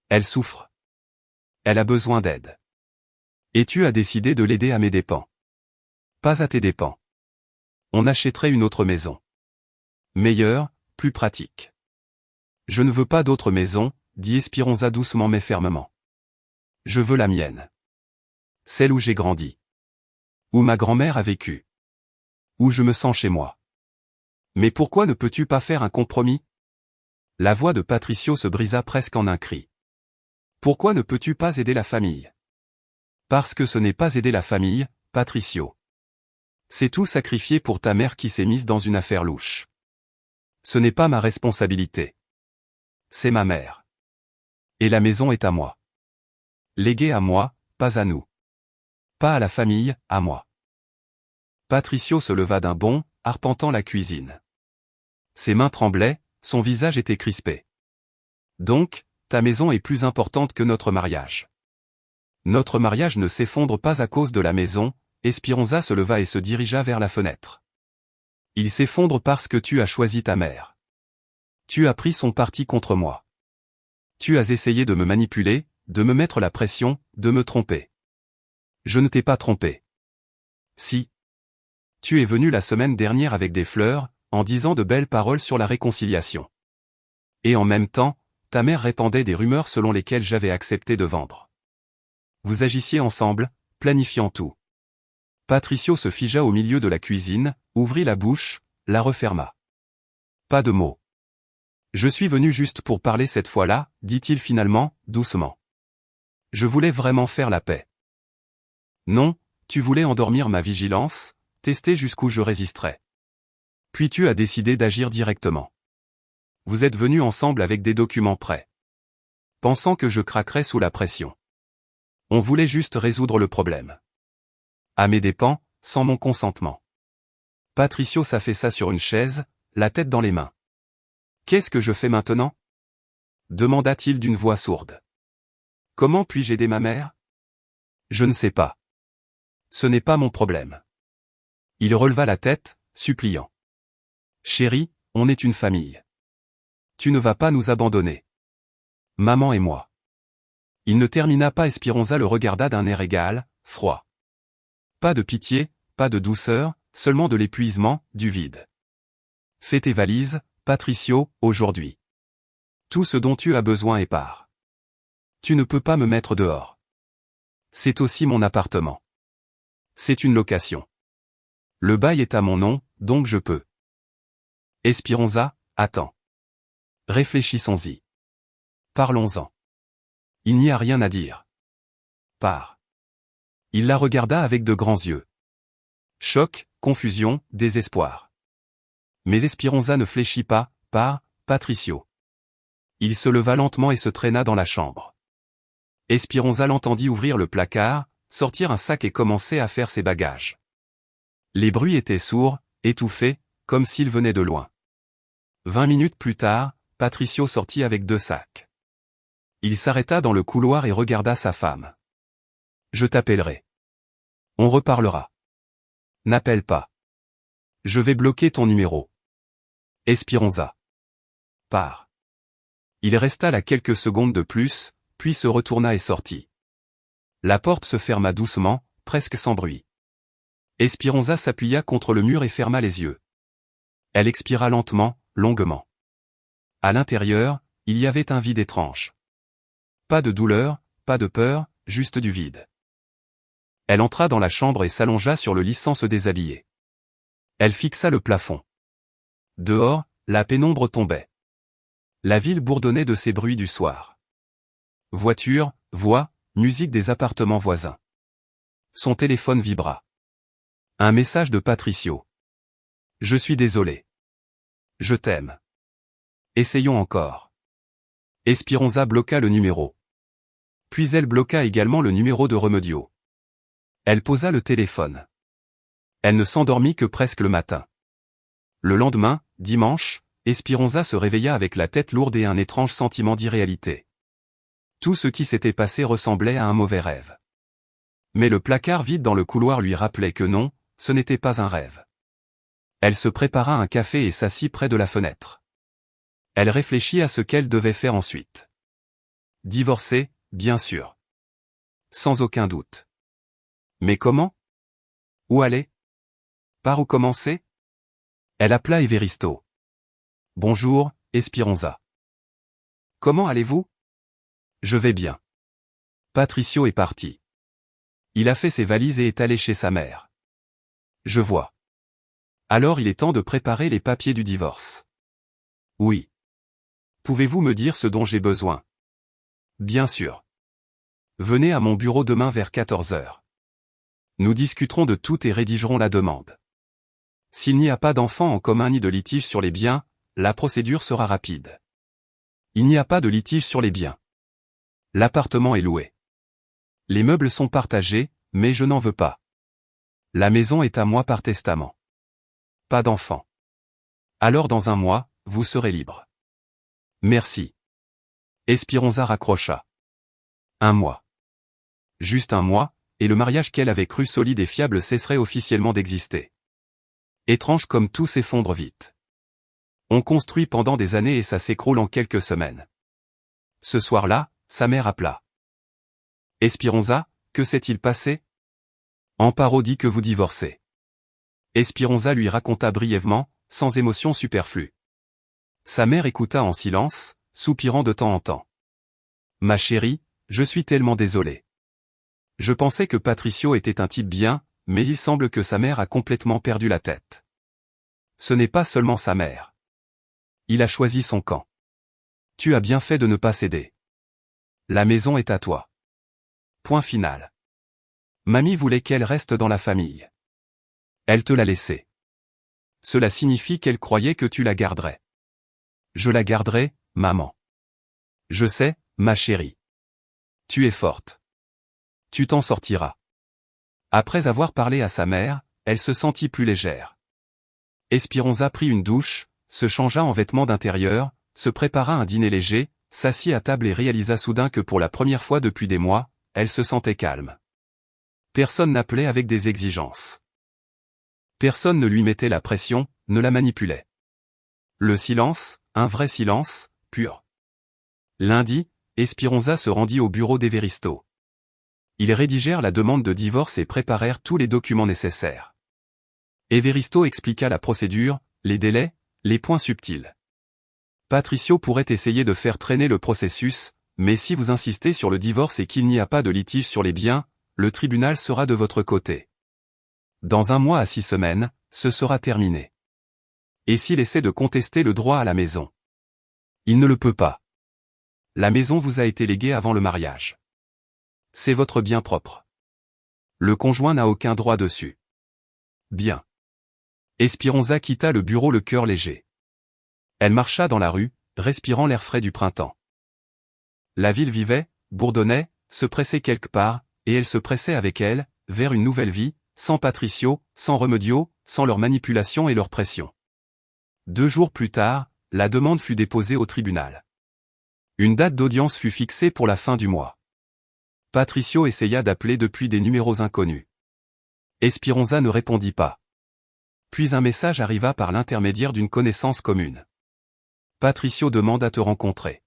Elle souffre. Elle a besoin d'aide. Et tu as décidé de l'aider à mes dépens. Pas à tes dépens. On achèterait une autre maison. Meilleure, plus pratique. Je ne veux pas d'autre maison, dit Espéronza doucement mais fermement. Je veux la mienne. Celle où j'ai grandi. Où ma grand-mère a vécu. Où je me sens chez moi. Mais pourquoi ne peux-tu pas faire un compromis? La voix de Patricio se brisa presque en un cri. Pourquoi ne peux-tu pas aider la famille? Parce que ce n'est pas aider la famille, Patricio. C'est tout sacrifier pour ta mère qui s'est mise dans une affaire louche. Ce n'est pas ma responsabilité. C'est ma mère. Et la maison est à moi. Léguée à moi, pas à nous. Pas à la famille, à moi. Patricio se leva d'un bond, arpentant la cuisine. Ses mains tremblaient, son visage était crispé. Donc, ta maison est plus importante que notre mariage. Notre mariage ne s'effondre pas à cause de la maison, Espéronza se leva et se dirigea vers la fenêtre. Il s'effondre parce que tu as choisi ta mère. Tu as pris son parti contre moi. Tu as essayé de me manipuler, de me mettre la pression, de me tromper. Je ne t'ai pas trompé. Si. Tu es venu la semaine dernière avec des fleurs, en disant de belles paroles sur la réconciliation. Et en même temps, ta mère répandait des rumeurs selon lesquelles j'avais accepté de vendre. Vous agissiez ensemble, planifiant tout. Patricio se figea au milieu de la cuisine, ouvrit la bouche, la referma. Pas de mots. Je suis venu juste pour parler cette fois-là, dit-il finalement, doucement. Je voulais vraiment faire la paix. Non, tu voulais endormir ma vigilance, tester jusqu'où je résisterais. Puis tu as décidé d'agir directement. Vous êtes venus ensemble avec des documents prêts. Pensant que je craquerais sous la pression. On voulait juste résoudre le problème. À mes dépens, sans mon consentement. Patricio s'affaissa sur une chaise, la tête dans les mains. Qu'est-ce que je fais maintenant? Demanda-t-il d'une voix sourde. Comment puis-je aider ma mère? Je ne sais pas. Ce n'est pas mon problème. Il releva la tête, suppliant. Chérie, on est une famille. Tu ne vas pas nous abandonner. Maman et moi. Il ne termina pas. Espéronza le regarda d'un air égal, froid. Pas de pitié, pas de douceur, seulement de l'épuisement, du vide. Fais tes valises, Patricio, aujourd'hui. Tout ce dont tu as besoin est part. Tu ne peux pas me mettre dehors. C'est aussi mon appartement. C'est une location. Le bail est à mon nom, donc je peux. Espéronza, attends. Réfléchissons-y. Parlons-en. Il n'y a rien à dire. Pars. Il la regarda avec de grands yeux. Choc, confusion, désespoir. Mais Espéronza ne fléchit pas, pars, Patricio. Il se leva lentement et se traîna dans la chambre. Espéronza l'entendit ouvrir le placard, sortir un sac et commencer à faire ses bagages. Les bruits étaient sourds, étouffés, comme s'ils venaient de loin. 20 minutes plus tard, Patricio sortit avec 2 sacs. Il s'arrêta dans le couloir et regarda sa femme. Je t'appellerai. On reparlera. N'appelle pas. Je vais bloquer ton numéro. Espéronza. Pars. Il resta là quelques secondes de plus, puis se retourna et sortit. La porte se ferma doucement, presque sans bruit. Espéronza s'appuya contre le mur et ferma les yeux. Elle expira lentement, longuement. À l'intérieur, il y avait un vide étrange. Pas de douleur, pas de peur, juste du vide. Elle entra dans la chambre et s'allongea sur le lit sans se déshabiller. Elle fixa le plafond. Dehors, La pénombre tombait. La ville bourdonnait de ces bruits du soir. Voitures, voix, musique des appartements voisins. Son téléphone vibra. Un message de Patricio. Je suis désolé. Je t'aime. Essayons encore. Esperanza bloqua le numéro. Puis elle bloqua également le numéro de Remedio. Elle posa le téléphone. Elle ne s'endormit que presque le matin. Le lendemain, dimanche, Esperanza se réveilla avec la tête lourde et un étrange sentiment d'irréalité. Tout ce qui s'était passé ressemblait à un mauvais rêve. Mais le placard vide dans le couloir lui rappelait que non, ce n'était pas un rêve. Elle se prépara un café et s'assit près de la fenêtre. Elle réfléchit à ce qu'elle devait faire ensuite. Divorcer, bien sûr. Sans aucun doute. Mais comment? Où aller? Par où commencer? Elle appela Everisto. Bonjour, Esperanza. Comment allez-vous? Je vais bien. Patricio est parti. Il a fait ses valises et est allé chez sa mère. Je vois. Alors il est temps de préparer les papiers du divorce. Oui. Pouvez-vous me dire ce dont j'ai besoin? Bien sûr. Venez à mon bureau demain vers 14 heures. Nous discuterons de tout et rédigerons la demande. S'il n'y a pas d'enfant en commun ni de litige sur les biens, la procédure sera rapide. Il n'y a pas de litige sur les biens. L'appartement est loué. Les meubles sont partagés, mais je n'en veux pas. La maison est à moi par testament. Pas d'enfant. Alors dans un mois, vous serez libre. Merci. Esperanza raccrocha. Un mois. Juste un mois, et le mariage qu'elle avait cru solide et fiable cesserait officiellement d'exister. Étrange comme tout s'effondre vite. On construit pendant des années et ça s'écroule en quelques semaines. Ce soir-là, sa mère appela. Esperanza, que s'est-il passé? Amparo dit que vous divorcez. Esperanza lui raconta brièvement, sans émotion superflue. Sa mère écouta en silence, soupirant de temps en temps. Ma chérie, je suis tellement désolé. Je pensais que Patricio était un type bien, mais il semble que sa mère a complètement perdu la tête. Ce n'est pas seulement sa mère. Il a choisi son camp. Tu as bien fait de ne pas céder. La maison est à toi. Point final. Mamie voulait qu'elle reste dans la famille. Elle te l'a laissée. Cela signifie qu'elle croyait que tu la garderais. Je la garderai, maman. Je sais, ma chérie. Tu es forte. Tu t'en sortiras. Après avoir parlé à sa mère, elle se sentit plus légère. Esperanza prit une douche, se changea en vêtements d'intérieur, se prépara un dîner léger, s'assit à table et réalisa soudain que pour la première fois depuis des mois, elle se sentait calme. Personne n'appelait avec des exigences. Personne ne lui mettait la pression, ne la manipulait. Le silence, un vrai silence, pur. Lundi, Esperanza se rendit au bureau d'Everisto. Ils rédigèrent la demande de divorce et préparèrent tous les documents nécessaires. Everisto expliqua la procédure, les délais, les points subtils. Patricio pourrait essayer de faire traîner le processus, mais si vous insistez sur le divorce et qu'il n'y a pas de litige sur les biens, le tribunal sera de votre côté. Dans 1 mois à 6 semaines, ce sera terminé. Et s'il essaie de contester le droit à la maison? Il ne le peut pas. La maison vous a été léguée avant le mariage. C'est votre bien propre. Le conjoint n'a aucun droit dessus. Bien. Esperanza quitta le bureau le cœur léger. Elle marcha dans la rue, respirant l'air frais du printemps. La ville vivait, bourdonnait, se pressait quelque part, et elle se pressait avec elle, vers une nouvelle vie, sans Patricio, sans Remedio, sans leur manipulation et leur pression. 2 jours plus tard, la demande fut déposée au tribunal. Une date d'audience fut fixée pour la fin du mois. Patricio essaya d'appeler depuis des numéros inconnus. Esperanza ne répondit pas. Puis un message arriva par l'intermédiaire d'une connaissance commune. Patricio demande à te rencontrer.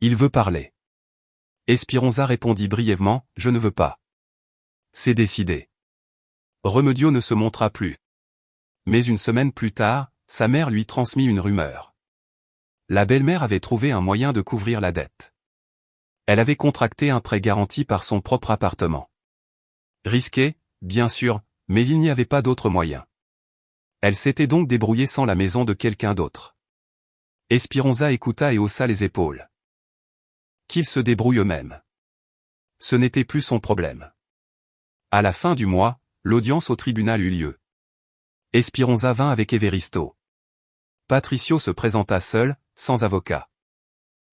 Il veut parler. Esperanza répondit brièvement, je ne veux pas. C'est décidé. Remedio ne se montra plus. Mais une semaine plus tard, sa mère lui transmit une rumeur. La belle-mère avait trouvé un moyen de couvrir la dette. Elle avait contracté un prêt garanti par son propre appartement. Risqué, bien sûr, mais il n'y avait pas d'autre moyen. Elle s'était donc débrouillée sans la maison de quelqu'un d'autre. Espéranza écouta et haussa les épaules. Qu'ils se débrouillent eux-mêmes. Ce n'était plus son problème. À la fin du mois, l'audience au tribunal eut lieu. Espéranza vint avec Everisto. Patricio se présenta seul, sans avocat.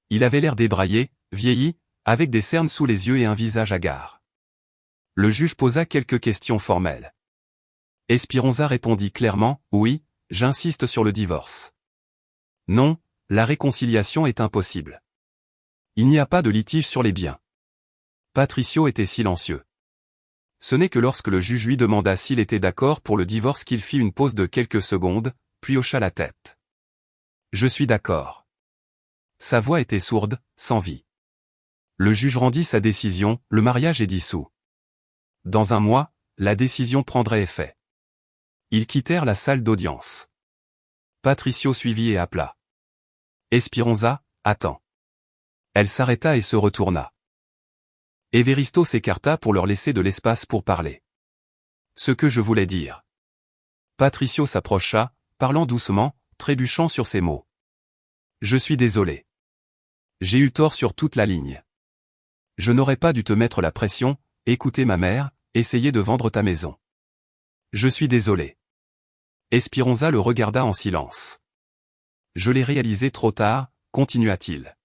Il avait l'air débraillé, vieilli, avec des cernes sous les yeux et un visage hagard. Le juge posa quelques questions formelles. Espéranza répondit clairement, « Oui, j'insiste sur le divorce. » « Non, la réconciliation est impossible. Il n'y a pas de litige sur les biens. » Patricio était silencieux. Ce n'est que lorsque le juge lui demanda s'il était d'accord pour le divorce qu'il fit une pause de quelques secondes, puis hocha la tête. « Je suis d'accord. » Sa voix était sourde, sans vie. Le juge rendit sa décision, le mariage est dissous. Dans un mois, la décision prendrait effet. Ils quittèrent la salle d'audience. Patricio suivit et appela. Espéranza, attends. Elle s'arrêta et se retourna. Everisto s'écarta pour leur laisser de l'espace pour parler. Ce que je voulais dire. Patricio s'approcha, parlant doucement, trébuchant sur ses mots. Je suis désolé. J'ai eu tort sur toute la ligne. Je n'aurais pas dû te mettre la pression, écouter ma mère, essayer de vendre ta maison. Je suis désolé. Espéranza le regarda en silence. Je l'ai réalisé trop tard, continua-t-il.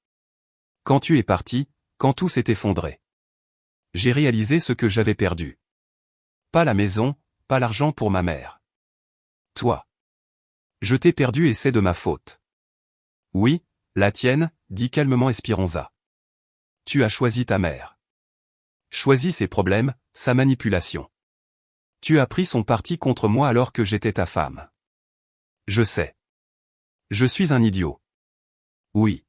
Quand tu es parti, quand tout s'est effondré. J'ai réalisé ce que j'avais perdu. Pas la maison, pas l'argent pour ma mère. Toi. Je t'ai perdu et c'est de ma faute. Oui, la tienne, dit calmement Espéranza. Tu as choisi ta mère. Choisi ses problèmes, sa manipulation. Tu as pris son parti contre moi alors que j'étais ta femme. Je sais. Je suis un idiot. Oui.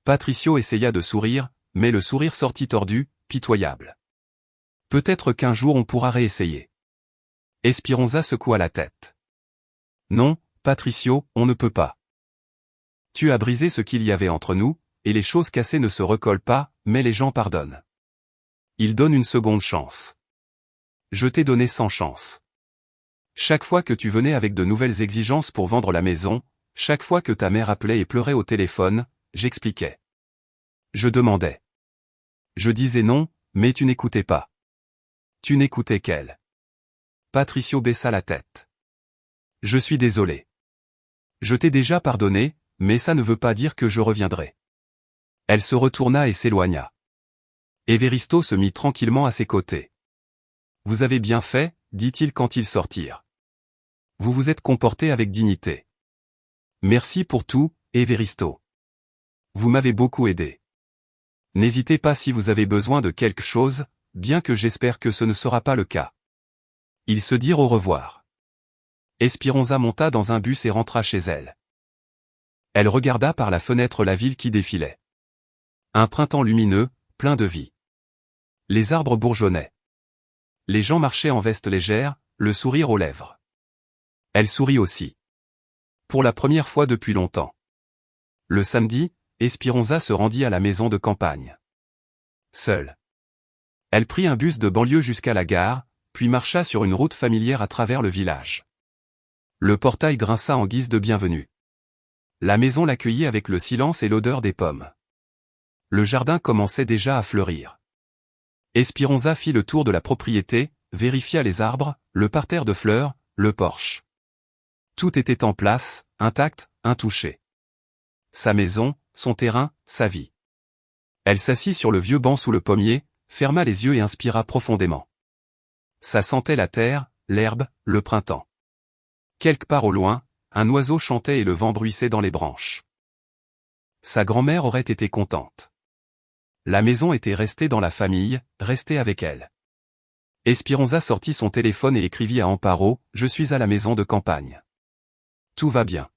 Patricio essaya de sourire, mais le sourire sortit tordu, pitoyable. Peut-être qu'un jour on pourra réessayer. Espéranza secoua la tête. Non, Patricio, on ne peut pas. Tu as brisé ce qu'il y avait entre nous, et les choses cassées ne se recollent pas, mais les gens pardonnent. Ils donnent une seconde chance. Je t'ai donné 100 chances. Chaque fois que tu venais avec de nouvelles exigences pour vendre la maison, chaque fois que ta mère appelait et pleurait au téléphone, j'expliquais. Je demandais. Je disais non, mais tu n'écoutais pas. Tu n'écoutais qu'elle. Patricio baissa la tête. Je suis désolé. Je t'ai déjà pardonné, mais ça ne veut pas dire que je reviendrai. Elle se retourna et s'éloigna. Everisto se mit tranquillement à ses côtés. Vous avez bien fait, dit-il quand ils sortirent. Vous vous êtes comporté avec dignité. Merci pour tout, Everisto. Vous m'avez beaucoup aidé. N'hésitez pas si vous avez besoin de quelque chose, bien que j'espère que ce ne sera pas le cas. Ils se dirent au revoir. Espéranza monta dans un bus et rentra chez elle. Elle regarda par la fenêtre la ville qui défilait. Un printemps lumineux, plein de vie. Les arbres bourgeonnaient. Les gens marchaient en veste légère, le sourire aux lèvres. Elle sourit aussi. Pour la première fois depuis longtemps. Le samedi, Espéranza se rendit à la maison de campagne. Seule. Elle prit un bus de banlieue jusqu'à la gare, puis marcha sur une route familière à travers le village. Le portail grinça en guise de bienvenue. La maison l'accueillit avec le silence et l'odeur des pommes. Le jardin commençait déjà à fleurir. Espéranza fit le tour de la propriété, vérifia les arbres, le parterre de fleurs, le porche. Tout était en place, intact, intouché. Sa maison, son terrain, sa vie. Elle s'assit sur le vieux banc sous le pommier, ferma les yeux et inspira profondément. Ça sentait la terre, l'herbe, le printemps. Quelque part au loin, un oiseau chantait et le vent bruissait dans les branches. Sa grand-mère aurait été contente. La maison était restée dans la famille, restée avec elle. Espéranza sortit son téléphone et écrivit à Amparo, « Je suis à la maison de campagne. Tout va bien.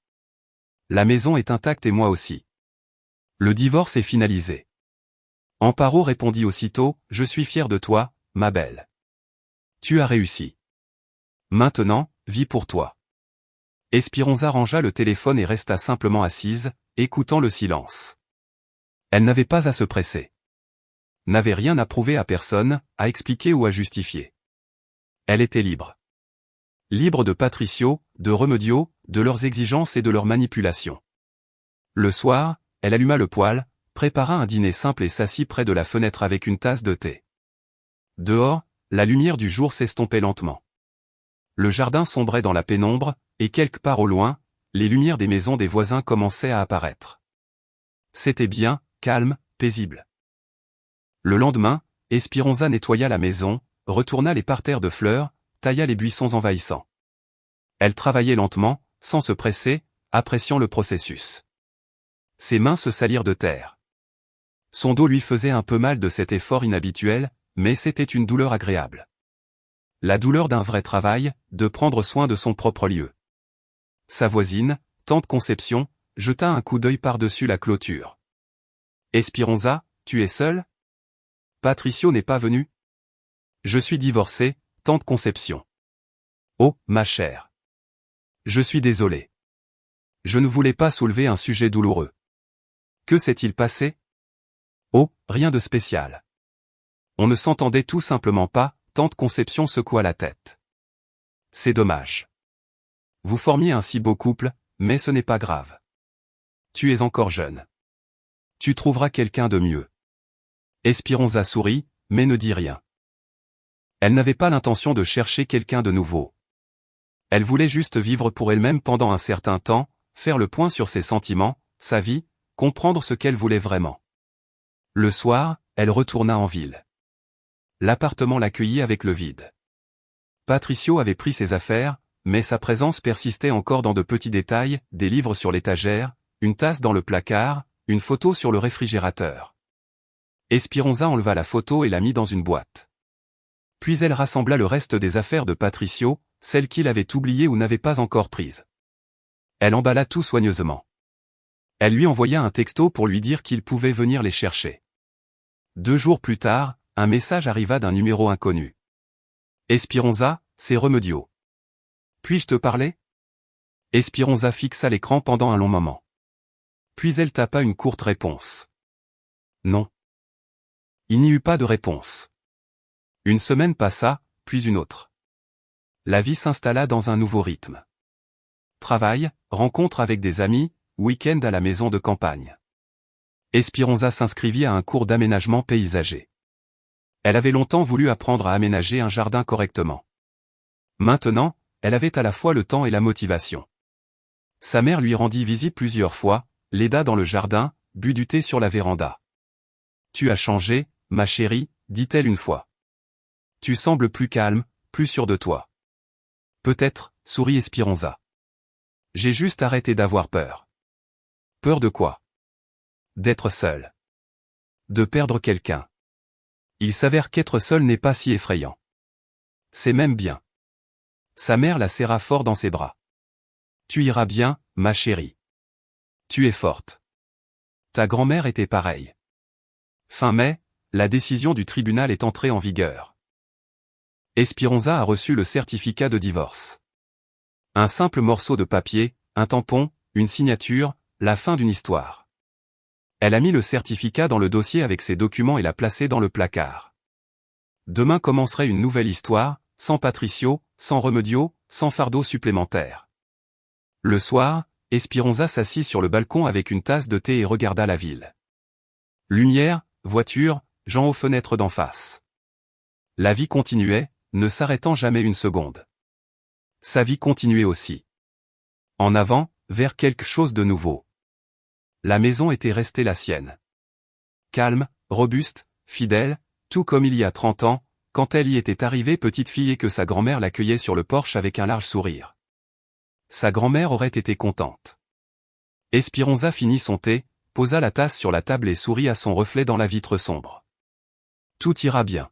La maison est intacte et moi aussi. Le divorce est finalisé. » Amparo répondit aussitôt, « Je suis fier de toi, ma belle. Tu as réussi. Maintenant, vis pour toi. » Espéranza rangea le téléphone et resta simplement assise, écoutant le silence. Elle n'avait pas à se presser. N'avait rien à prouver à personne, à expliquer ou à justifier. Elle était libre. Libre de Patricio, de Remedio, de leurs exigences et de leurs manipulations. Le soir, elle alluma le poêle, prépara un dîner simple et s'assit près de la fenêtre avec une tasse de thé. Dehors, la lumière du jour s'estompait lentement. Le jardin sombrait dans la pénombre, et quelque part au loin, les lumières des maisons des voisins commençaient à apparaître. C'était bien, calme, paisible. Le lendemain, Espéranza nettoya la maison, retourna les parterres de fleurs, tailla les buissons envahissants. Elle travaillait lentement, sans se presser, appréciant le processus. Ses mains se salirent de terre. Son dos lui faisait un peu mal de cet effort inhabituel, mais c'était une douleur agréable. La douleur d'un vrai travail, de prendre soin de son propre lieu. Sa voisine, tante Conception, jeta un coup d'œil par-dessus la clôture. « Espéranza, tu es seule ? Patricio n'est pas venu ? Je suis divorcée, tante Conception. Oh, ma chère. Je suis désolé. Je ne voulais pas soulever un sujet douloureux. Que s'est-il passé ? Oh, rien de spécial. On ne s'entendait tout simplement pas, tante Conception secoua la tête. C'est dommage. Vous formiez un si beau couple, mais ce n'est pas grave. Tu es encore jeune. Tu trouveras quelqu'un de mieux. Espéranza sourit, mais ne dit rien. Elle n'avait pas l'intention de chercher quelqu'un de nouveau. Elle voulait juste vivre pour elle-même pendant un certain temps, faire le point sur ses sentiments, sa vie, comprendre ce qu'elle voulait vraiment. Le soir, elle retourna en ville. L'appartement l'accueillit avec le vide. Patricio avait pris ses affaires, mais sa présence persistait encore dans de petits détails, des livres sur l'étagère, une tasse dans le placard, une photo sur le réfrigérateur. Espéranza enleva la photo et la mit dans une boîte. Puis elle rassembla le reste des affaires de Patricio, celles qu'il avait oubliées ou n'avait pas encore prises. Elle emballa tout soigneusement. Elle lui envoya un texto pour lui dire qu'il pouvait venir les chercher. 2 jours plus tard, un message arriva d'un numéro inconnu. Espéranza, c'est Remedio. Puis-je te parler ? Espéranza fixa l'écran pendant un long moment. Puis elle tapa une courte réponse. Non. Il n'y eut pas de réponse. Une semaine passa, puis une autre. La vie s'installa dans un nouveau rythme. Travail, rencontre avec des amis, week-end à la maison de campagne. Espéranza s'inscrivit à un cours d'aménagement paysager. Elle avait longtemps voulu apprendre à aménager un jardin correctement. Maintenant, elle avait à la fois le temps et la motivation. Sa mère lui rendit visite plusieurs fois, l'aida dans le jardin, but du thé sur la véranda. « Tu as changé, ma chérie », dit-elle une fois. « Tu sembles plus calme, plus sûre de toi. »« Peut-être, » sourit Espéranza. « J'ai juste arrêté d'avoir peur. »« Peur de quoi ? » ?»« D'être seule. De perdre quelqu'un. Il s'avère qu'être seul n'est pas si effrayant. C'est même bien. » Sa mère la serra fort dans ses bras. « Tu iras bien, ma chérie. Tu es forte. Ta grand-mère était pareille. » Fin mai, la décision du tribunal est entrée en vigueur. Espéranza a reçu le certificat de divorce. Un simple morceau de papier, un tampon, une signature, la fin d'une histoire. Elle a mis le certificat dans le dossier avec ses documents et l'a placé dans le placard. Demain commencerait une nouvelle histoire, sans Patricio, sans Remedio, sans fardeau supplémentaire. Le soir, Espéranza s'assit sur le balcon avec une tasse de thé et regarda la ville. Lumière, voiture, gens aux fenêtres d'en face. La vie continuait, ne s'arrêtant jamais une seconde. Sa vie continuait aussi. En avant, vers quelque chose de nouveau. La maison était restée la sienne. Calme, robuste, fidèle, tout comme il y a 30 ans, quand elle y était arrivée petite fille et que sa grand-mère l'accueillait sur le porche avec un large sourire. Sa grand-mère aurait été contente. Espéranza finit son thé, posa la tasse sur la table et sourit à son reflet dans la vitre sombre. Tout ira bien.